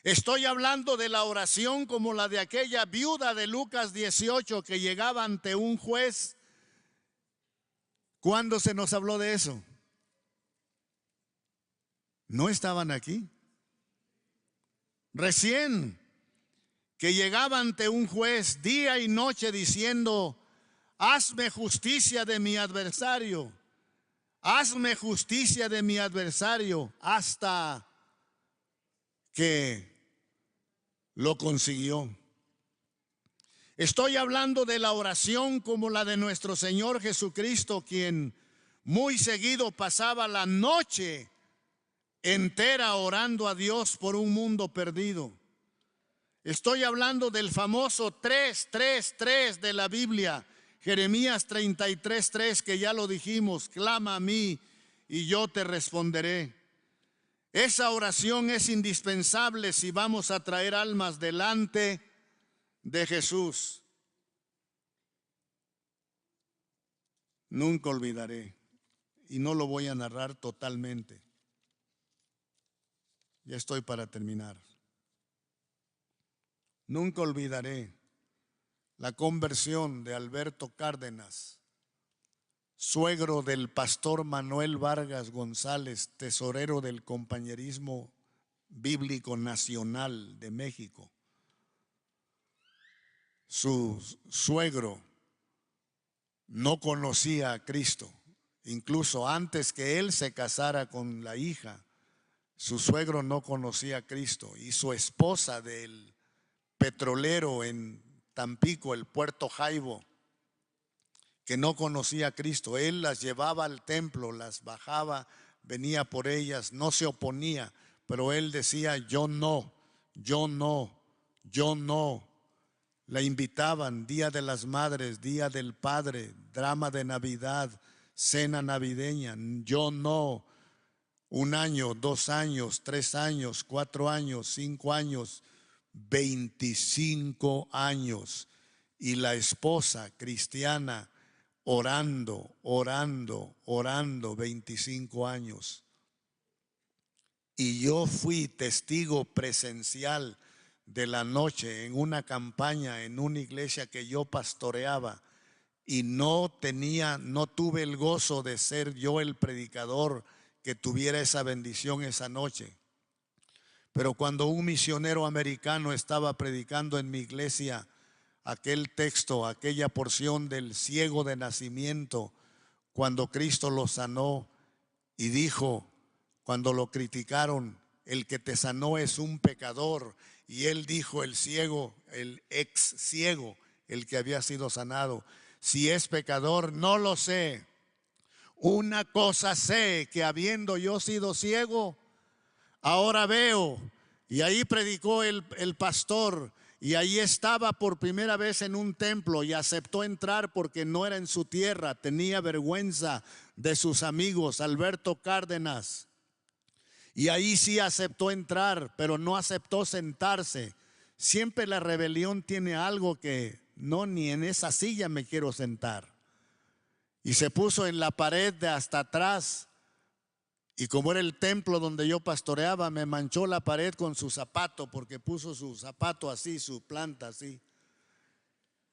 Estoy hablando de la oración como la de aquella viuda de Lucas 18 que llegaba ante un juez. ¿Cuándo se nos habló de eso? ¿No estaban aquí? Recién, que llegaba ante un juez día y noche diciendo: hazme justicia de mi adversario, hazme justicia de mi adversario, hasta que lo consiguió. Estoy hablando de la oración como la de nuestro Señor Jesucristo, quien muy seguido pasaba la noche entera orando a Dios por un mundo perdido. Estoy hablando del famoso 3:3:3 de la Biblia, Jeremías 33:3, que ya lo dijimos: clama a mí y yo te responderé. Esa oración es indispensable si vamos a traer almas delante de Jesús. Nunca olvidaré, y no lo voy a narrar totalmente. Ya estoy para terminar. Nunca olvidaré la conversión de Alberto Cárdenas, suegro del pastor Manuel Vargas González, tesorero del Compañerismo Bíblico Nacional de México. Su suegro no conocía a Cristo. Incluso antes que él se casara con la hija, su suegro no conocía a Cristo. Y su esposa del petrolero en Tampico, el Puerto Jaibo, que no conocía a Cristo, él las llevaba al templo, las bajaba, venía por ellas, no se oponía, pero él decía: yo no, yo no, yo no. La invitaban Día de las Madres, Día del Padre, drama de Navidad, cena navideña. Yo no. 1 año, 2 años, 3 años, 4 años, 5 años, 25 años. Y la esposa cristiana orando, 25 años. Y yo fui testigo presencial de la noche en una campaña en una iglesia que yo pastoreaba, y no tuve el gozo de ser yo el predicador que tuviera esa bendición esa noche. Pero cuando un misionero americano estaba predicando en mi iglesia aquel texto, aquella porción del ciego de nacimiento, cuando Cristo lo sanó, y dijo, cuando lo criticaron: el que te sanó es un pecador. Y él dijo, el ciego, el ex ciego, el que había sido sanado: si es pecador, no lo sé. Una cosa sé, que habiendo yo sido ciego, ahora veo. Y ahí predicó el pastor, y ahí estaba por primera vez en un templo, y aceptó entrar porque no era en su tierra, tenía vergüenza de sus amigos. Alberto Cárdenas. Y ahí sí aceptó entrar, pero no aceptó sentarse. Siempre la rebelión tiene algo que no, ni en esa silla me quiero sentar. Y se puso en la pared de hasta atrás. Y como era el templo donde yo pastoreaba, me manchó la pared con su zapato, porque puso su zapato así, su planta así.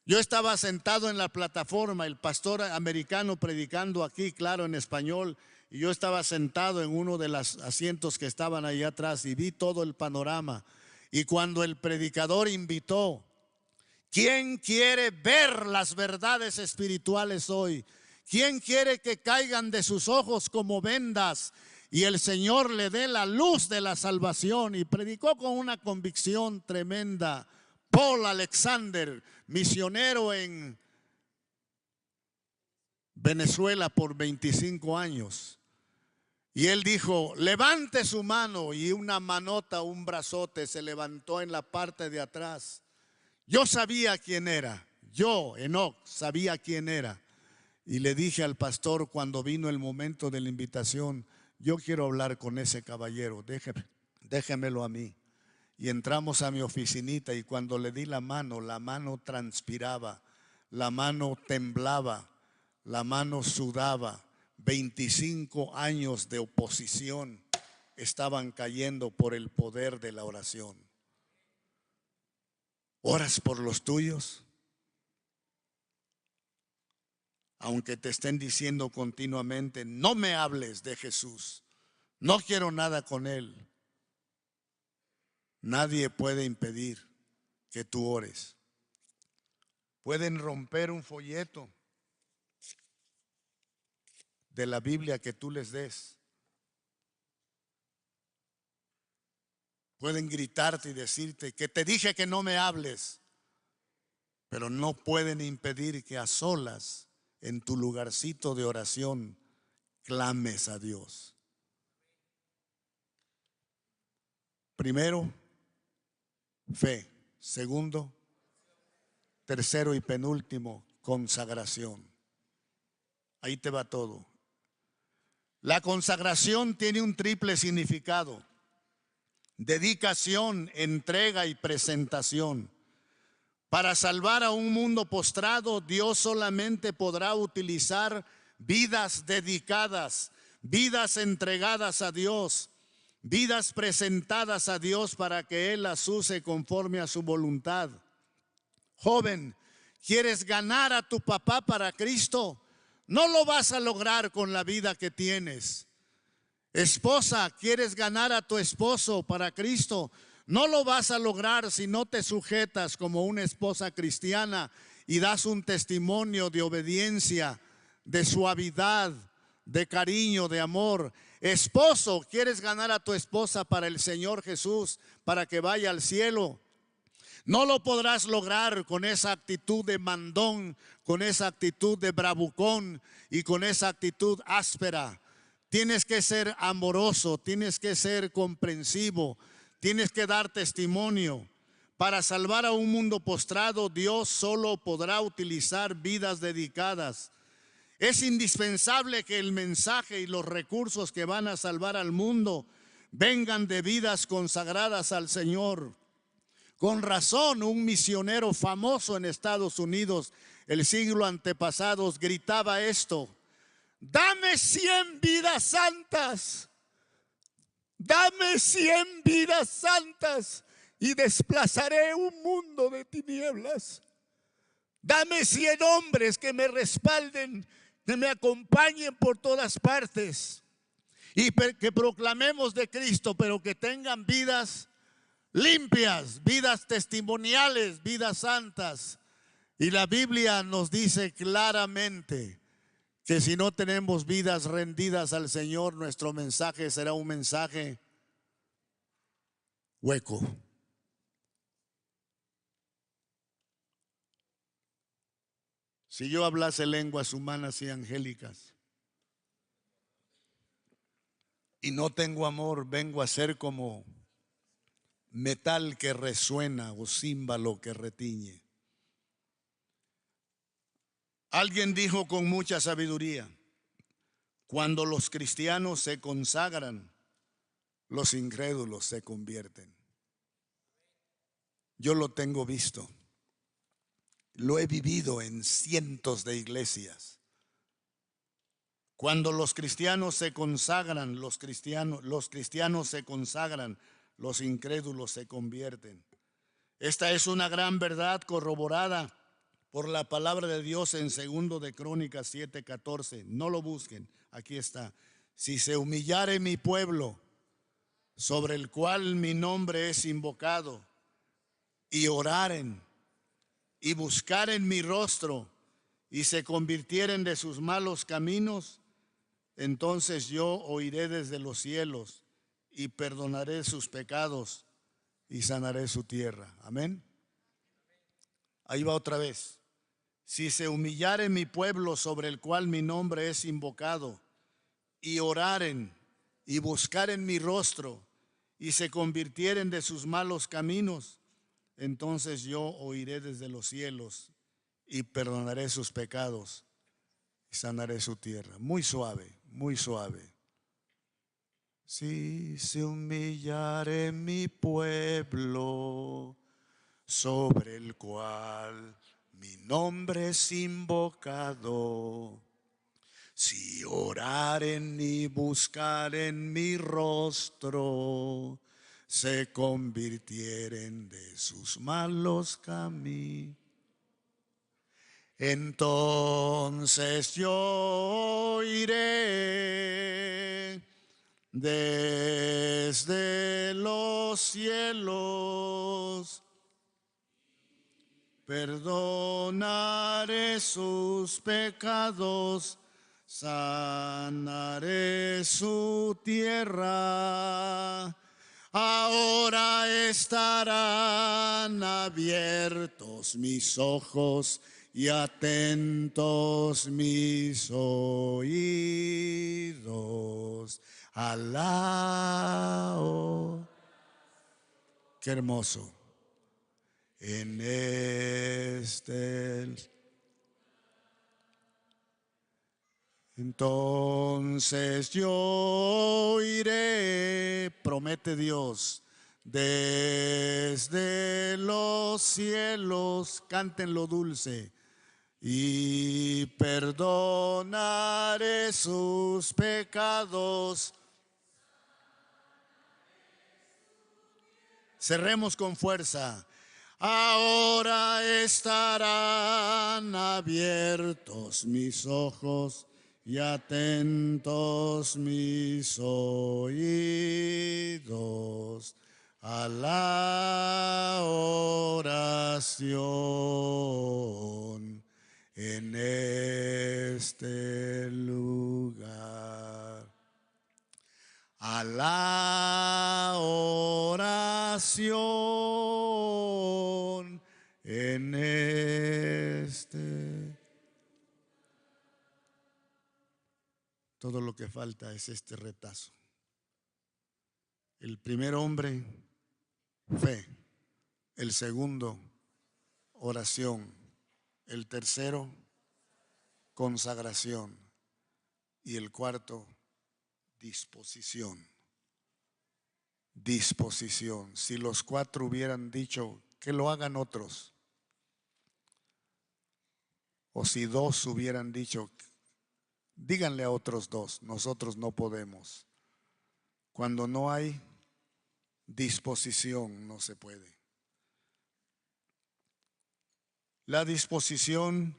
Yo estaba sentado en la plataforma, el pastor americano predicando aquí, claro, en español, y yo estaba sentado en uno de los asientos que estaban ahí atrás y vi todo el panorama. Y cuando el predicador invitó, ¿quién quiere ver las verdades espirituales hoy? ¿Quién quiere que caigan de sus ojos como vendas y el Señor le dé la luz de la salvación? Y predicó con una convicción tremenda. Paul Alexander, misionero en Venezuela por 25 años. Y él dijo, levante su mano, y una manota, un brazote se levantó en la parte de atrás. Yo sabía quién era, yo, Enoch, sabía quién era. Y le dije al pastor cuando vino el momento de la invitación, yo quiero hablar con ese caballero, déjemelo a mí. Y entramos a mi oficinita y cuando le di la mano transpiraba, la mano temblaba, la mano sudaba. 25 años de oposición estaban cayendo por el poder de la oración. ¿Oras por los tuyos? Aunque te estén diciendo continuamente, no me hables de Jesús, no quiero nada con Él. Nadie puede impedir que tú ores. Pueden romper un folleto de la Biblia que tú les des. Pueden gritarte y decirte que te dije que no me hables, pero no pueden impedir que a solas, en tu lugarcito de oración, clames a Dios. Primero, fe. Segundo, tercero y penúltimo, consagración. Ahí te va todo. La consagración tiene un triple significado: dedicación, entrega y presentación. Para salvar a un mundo postrado, Dios solamente podrá utilizar vidas dedicadas, vidas entregadas a Dios, vidas presentadas a Dios para que Él las use conforme a su voluntad. Joven, ¿quieres ganar a tu papá para Cristo? No lo vas a lograr con la vida que tienes. Esposa, ¿quieres ganar a tu esposo para Cristo? No lo vas a lograr si no te sujetas como una esposa cristiana y das un testimonio de obediencia, de suavidad, de cariño, de amor. Esposo, ¿quieres ganar a tu esposa para el Señor Jesús, para que vaya al cielo? No lo podrás lograr con esa actitud de mandón, con esa actitud de bravucón y con esa actitud áspera. Tienes que ser amoroso, tienes que ser comprensivo, tienes que dar testimonio. Para salvar a un mundo postrado, Dios solo podrá utilizar vidas dedicadas. Es indispensable que el mensaje y los recursos que van a salvar al mundo vengan de vidas consagradas al Señor. Con razón, un misionero famoso en Estados Unidos el siglo antepasado gritaba esto: dame 100 vidas santas, dame 100 vidas santas y desplazaré un mundo de tinieblas. Dame 100 hombres que me respalden, que me acompañen por todas partes y que proclamemos de Cristo, pero que tengan vidas limpias, vidas testimoniales, vidas santas. Y la Biblia nos dice claramente que si no tenemos vidas rendidas al Señor, nuestro mensaje será un mensaje hueco. Si yo hablase lenguas humanas y angélicas y no tengo amor, vengo a ser como metal que resuena o címbalo que retiñe. Alguien dijo con mucha sabiduría: cuando los cristianos se consagran, los incrédulos se convierten. Yo lo tengo visto. Lo he vivido en cientos de iglesias. Cuando los cristianos se consagran, los cristianos se consagran, los incrédulos se convierten. Esta es una gran verdad corroborada por la palabra de Dios en 2 de Crónicas 7:14. No lo busquen, aquí está. Si se humillare mi pueblo, sobre el cual mi nombre es invocado, y oraren y buscaren mi rostro y se convirtieren de sus malos caminos, entonces yo oiré desde los cielos y perdonaré sus pecados y sanaré su tierra. Amén. Ahí va otra vez. Si se humillare mi pueblo sobre el cual mi nombre es invocado, y oraren y buscaren mi rostro y se convirtieren de sus malos caminos, entonces yo oiré desde los cielos y perdonaré sus pecados y sanaré su tierra. Muy suave, muy suave. Si se humillare mi pueblo, sobre el cual mi nombre es invocado, si oraren y buscaren mi rostro, se convirtieren de sus malos caminos, entonces yo iré desde los cielos, perdonaré sus pecados, sanaré su tierra. Ahora estarán abiertos mis ojos y atentos mis oídos. Alao. Qué hermoso. En entonces yo iré, promete Dios, desde los cielos, cántenlo dulce, y perdonaré sus pecados. Cerremos con fuerza. Ahora estarán abiertos mis ojos y atentos mis oídos a la oración en este lugar. A la oración en todo lo que falta es este retazo. El primer hombre, fe. El segundo, oración. El tercero, consagración. Y el cuarto, disposición. Disposición. Si los cuatro hubieran dicho que lo hagan otros, o si dos hubieran dicho díganle a otros dos, nosotros no podemos. Cuando no hay disposición, no se puede. La disposición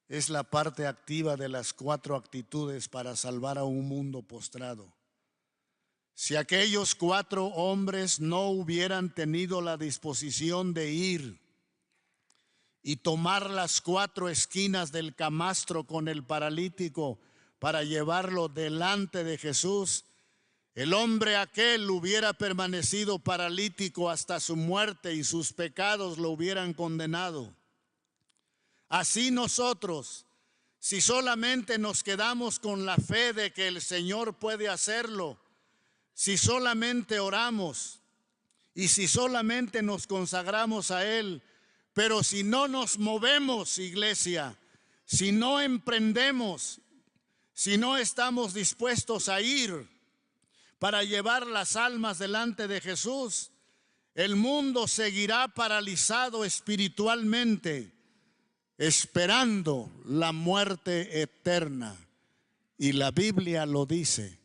es la parte activa de las 4 actitudes para salvar a un mundo postrado. Si aquellos 4 hombres no hubieran tenido la disposición de ir y tomar las 4 esquinas del camastro con el paralítico para llevarlo delante de Jesús, el hombre aquel hubiera permanecido paralítico hasta su muerte y sus pecados lo hubieran condenado. Así nosotros, si solamente nos quedamos con la fe de que el Señor puede hacerlo, si solamente oramos y si solamente nos consagramos a Él, pero si no nos movemos, iglesia, si no emprendemos, si no estamos dispuestos a ir, para llevar las almas delante de Jesús, el mundo seguirá paralizado espiritualmente, esperando la muerte eterna. Y la Biblia lo dice,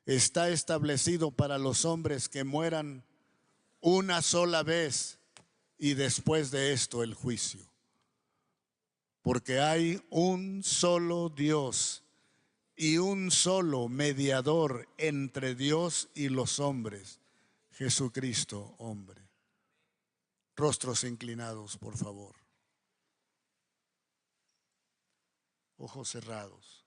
está establecido para los hombres que mueran una sola vez y después de esto el juicio. Porque hay un solo Dios y un solo mediador entre Dios y los hombres, Jesucristo, hombre. Rostros inclinados, por favor. Ojos cerrados.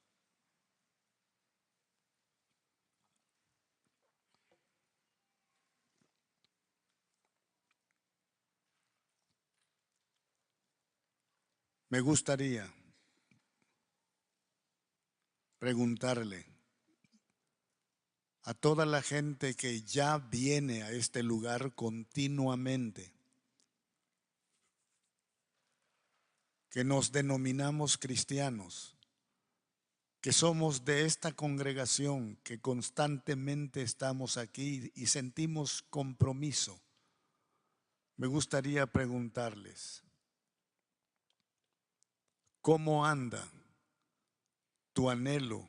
Me gustaría preguntarle a toda la gente que ya viene a este lugar continuamente, que nos denominamos cristianos, que somos de esta congregación, que constantemente estamos aquí y sentimos compromiso. Me gustaría preguntarles, ¿cómo anda tu anhelo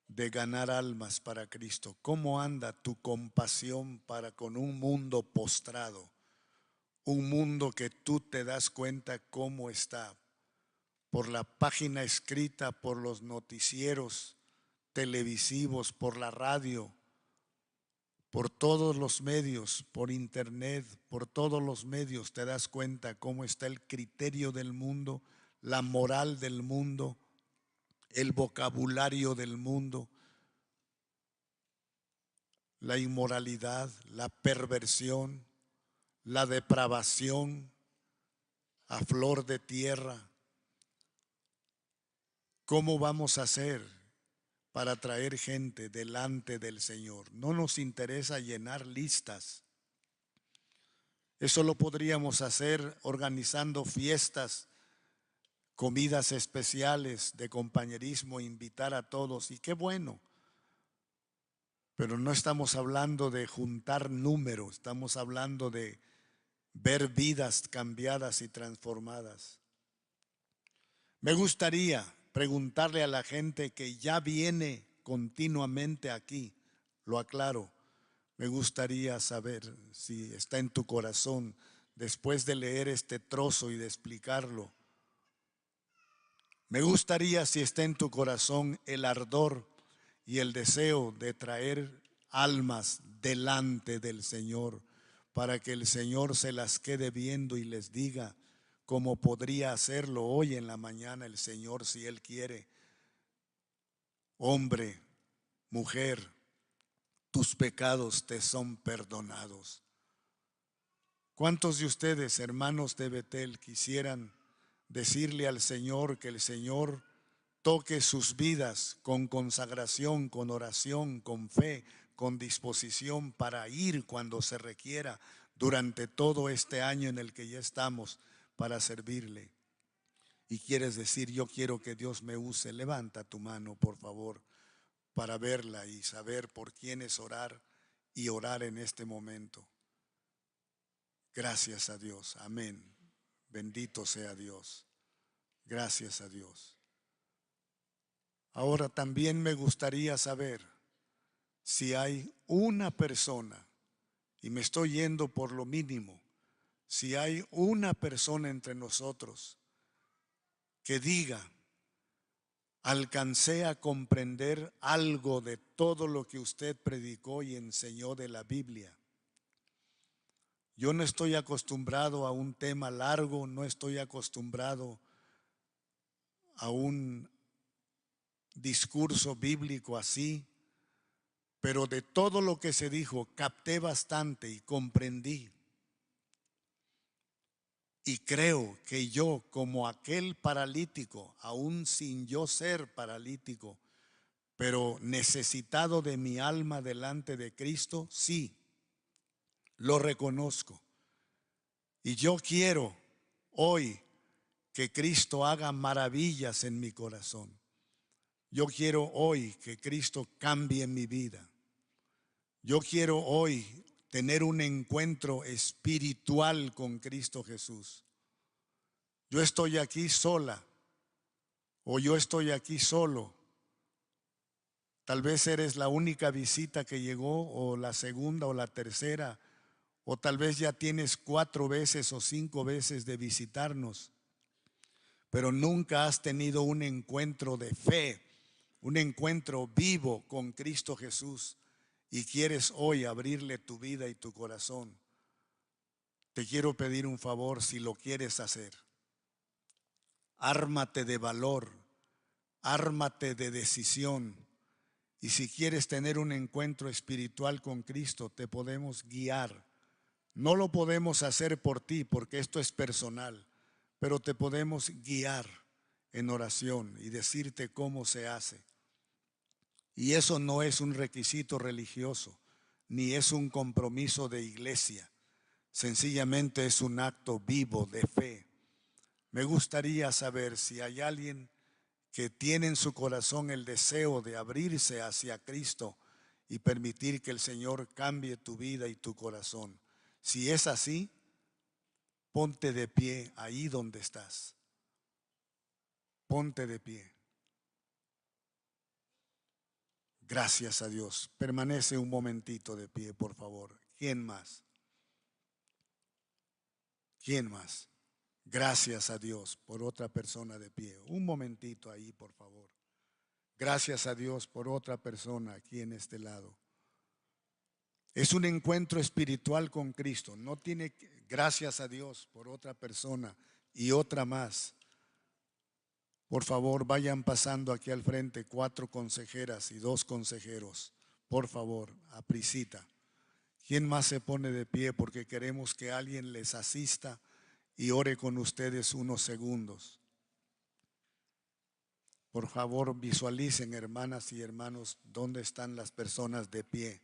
de ganar almas para Cristo? ¿Cómo anda tu compasión para con un mundo postrado? Un mundo que tú te das cuenta cómo está, por la página escrita, por los noticieros televisivos, por la radio, por todos los medios, por internet, por todos los medios te das cuenta cómo está el criterio del mundo, la moral del mundo, el vocabulario del mundo, la inmoralidad, la perversión, la depravación a flor de tierra. ¿Cómo vamos a hacer para traer gente delante del Señor? No nos interesa llenar listas. Eso lo podríamos hacer organizando fiestas, comidas especiales de compañerismo, invitar a todos, y qué bueno. Pero no estamos hablando de juntar números, estamos hablando de ver vidas cambiadas y transformadas. Me gustaría preguntarle a la gente que ya viene continuamente aquí, lo aclaro, me gustaría saber si está en tu corazón, después de leer este trozo y de explicarlo, me gustaría si está en tu corazón el ardor y el deseo de traer almas delante del Señor, para que el Señor se las quede viendo y les diga, como podría hacerlo hoy en la mañana el Señor si Él quiere: hombre, mujer, tus pecados te son perdonados. ¿Cuántos de ustedes, hermanos de Betel, quisieran decirle al Señor que el Señor toque sus vidas con consagración, con oración, con fe, con disposición para ir cuando se requiera durante todo este año en el que ya estamos para servirle? Y quieres decir, yo quiero que Dios me use, levanta tu mano, por favor, para verla y saber por quiénes orar y orar en este momento. Gracias a Dios, amén. Bendito sea Dios. Gracias a Dios. Ahora también me gustaría saber si hay una persona, y me estoy yendo por lo mínimo, si hay una persona entre nosotros que diga: alcancé a comprender algo de todo lo que usted predicó y enseñó de la Biblia. Yo no estoy acostumbrado a un tema largo, no estoy acostumbrado a un discurso bíblico así, pero de todo lo que se dijo capté bastante y comprendí. Y creo que yo, como aquel paralítico, aún sin yo ser paralítico, pero necesitado de mi alma delante de Cristo, sí, lo reconozco. Y yo quiero hoy que Cristo haga maravillas en mi corazón. Yo quiero hoy que Cristo cambie mi vida. Yo quiero hoy tener un encuentro espiritual con Cristo Jesús. Yo estoy aquí sola o yo estoy aquí solo. Tal vez eres la única visita que llegó, o la segunda o la tercera, o tal vez ya tienes 4 veces o 5 veces de visitarnos, pero nunca has tenido un encuentro de fe, un encuentro vivo con Cristo Jesús, y quieres hoy abrirle tu vida y tu corazón. Te quiero pedir un favor, si lo quieres hacer. Ármate de valor, ármate de decisión. Y si quieres tener un encuentro espiritual con Cristo, te podemos guiar. No lo podemos hacer por ti porque esto es personal, pero te podemos guiar en oración y decirte cómo se hace. Y eso no es un requisito religioso, ni es un compromiso de iglesia. Sencillamente es un acto vivo de fe. Me gustaría saber si hay alguien que tiene en su corazón el deseo de abrirse hacia Cristo y permitir que el Señor cambie tu vida y tu corazón. Si es así, ponte de pie ahí donde estás. Ponte de pie. Gracias a Dios. Permanece un momentito de pie, por favor. ¿Quién más? ¿Quién más? Gracias a Dios por otra persona de pie. Un momentito ahí, por favor. Gracias a Dios por otra persona aquí en este lado. Es un encuentro espiritual con Cristo. No tiene gracias a Dios por otra persona y otra más. Por favor, vayan pasando aquí al frente 4 consejeras y 2 consejeros. Por favor, aprisita. ¿Quién más se pone de pie? Porque queremos que alguien les asista y ore con ustedes unos segundos. Por favor, visualicen, hermanas y hermanos, dónde están las personas de pie.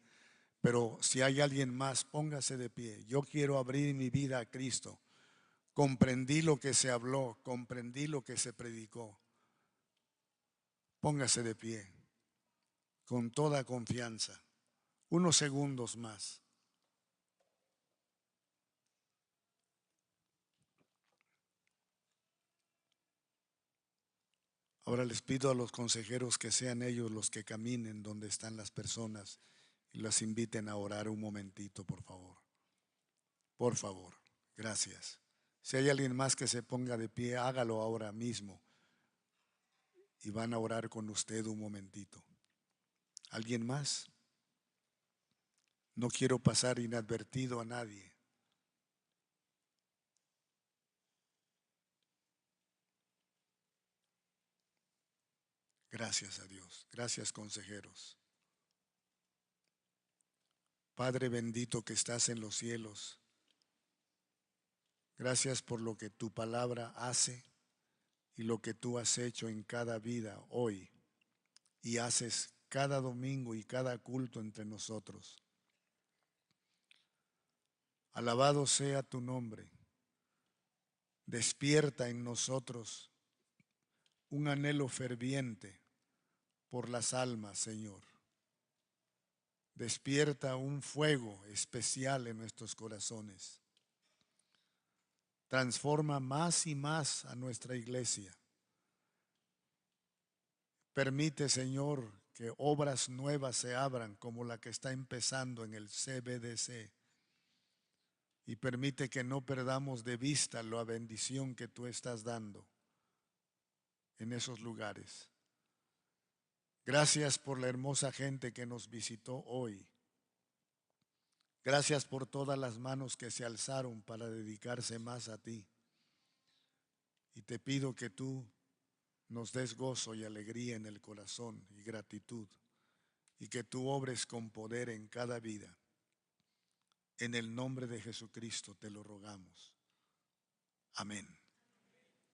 Pero si hay alguien más, póngase de pie. Yo quiero abrir mi vida a Cristo. Comprendí lo que se habló, comprendí lo que se predicó. Póngase de pie con toda confianza. Unos segundos más. Ahora les pido a los consejeros que sean ellos los que caminen donde están las personas y las inviten a orar un momentito, por favor. Por favor, gracias. Si hay alguien más que se ponga de pie, hágalo ahora mismo y van a orar con usted un momentito. ¿Alguien más? No quiero pasar inadvertido a nadie. Gracias a Dios. Gracias, consejeros. Padre bendito que estás en los cielos, gracias por lo que tu palabra hace y lo que tú has hecho en cada vida hoy y haces cada domingo y cada culto entre nosotros. Alabado sea tu nombre. Despierta en nosotros un anhelo ferviente por las almas, Señor. Despierta un fuego especial en nuestros corazones. Transforma más y más a nuestra iglesia. Permite, Señor, que obras nuevas se abran como la que está empezando en el CBDC. Y permite que no perdamos de vista la bendición que tú estás dando en esos lugares. Gracias por la hermosa gente que nos visitó hoy. Gracias por todas las manos que se alzaron para dedicarse más a ti. Y te pido que tú nos des gozo y alegría en el corazón y gratitud, y que tú obres con poder en cada vida. En el nombre de Jesucristo te lo rogamos. Amén.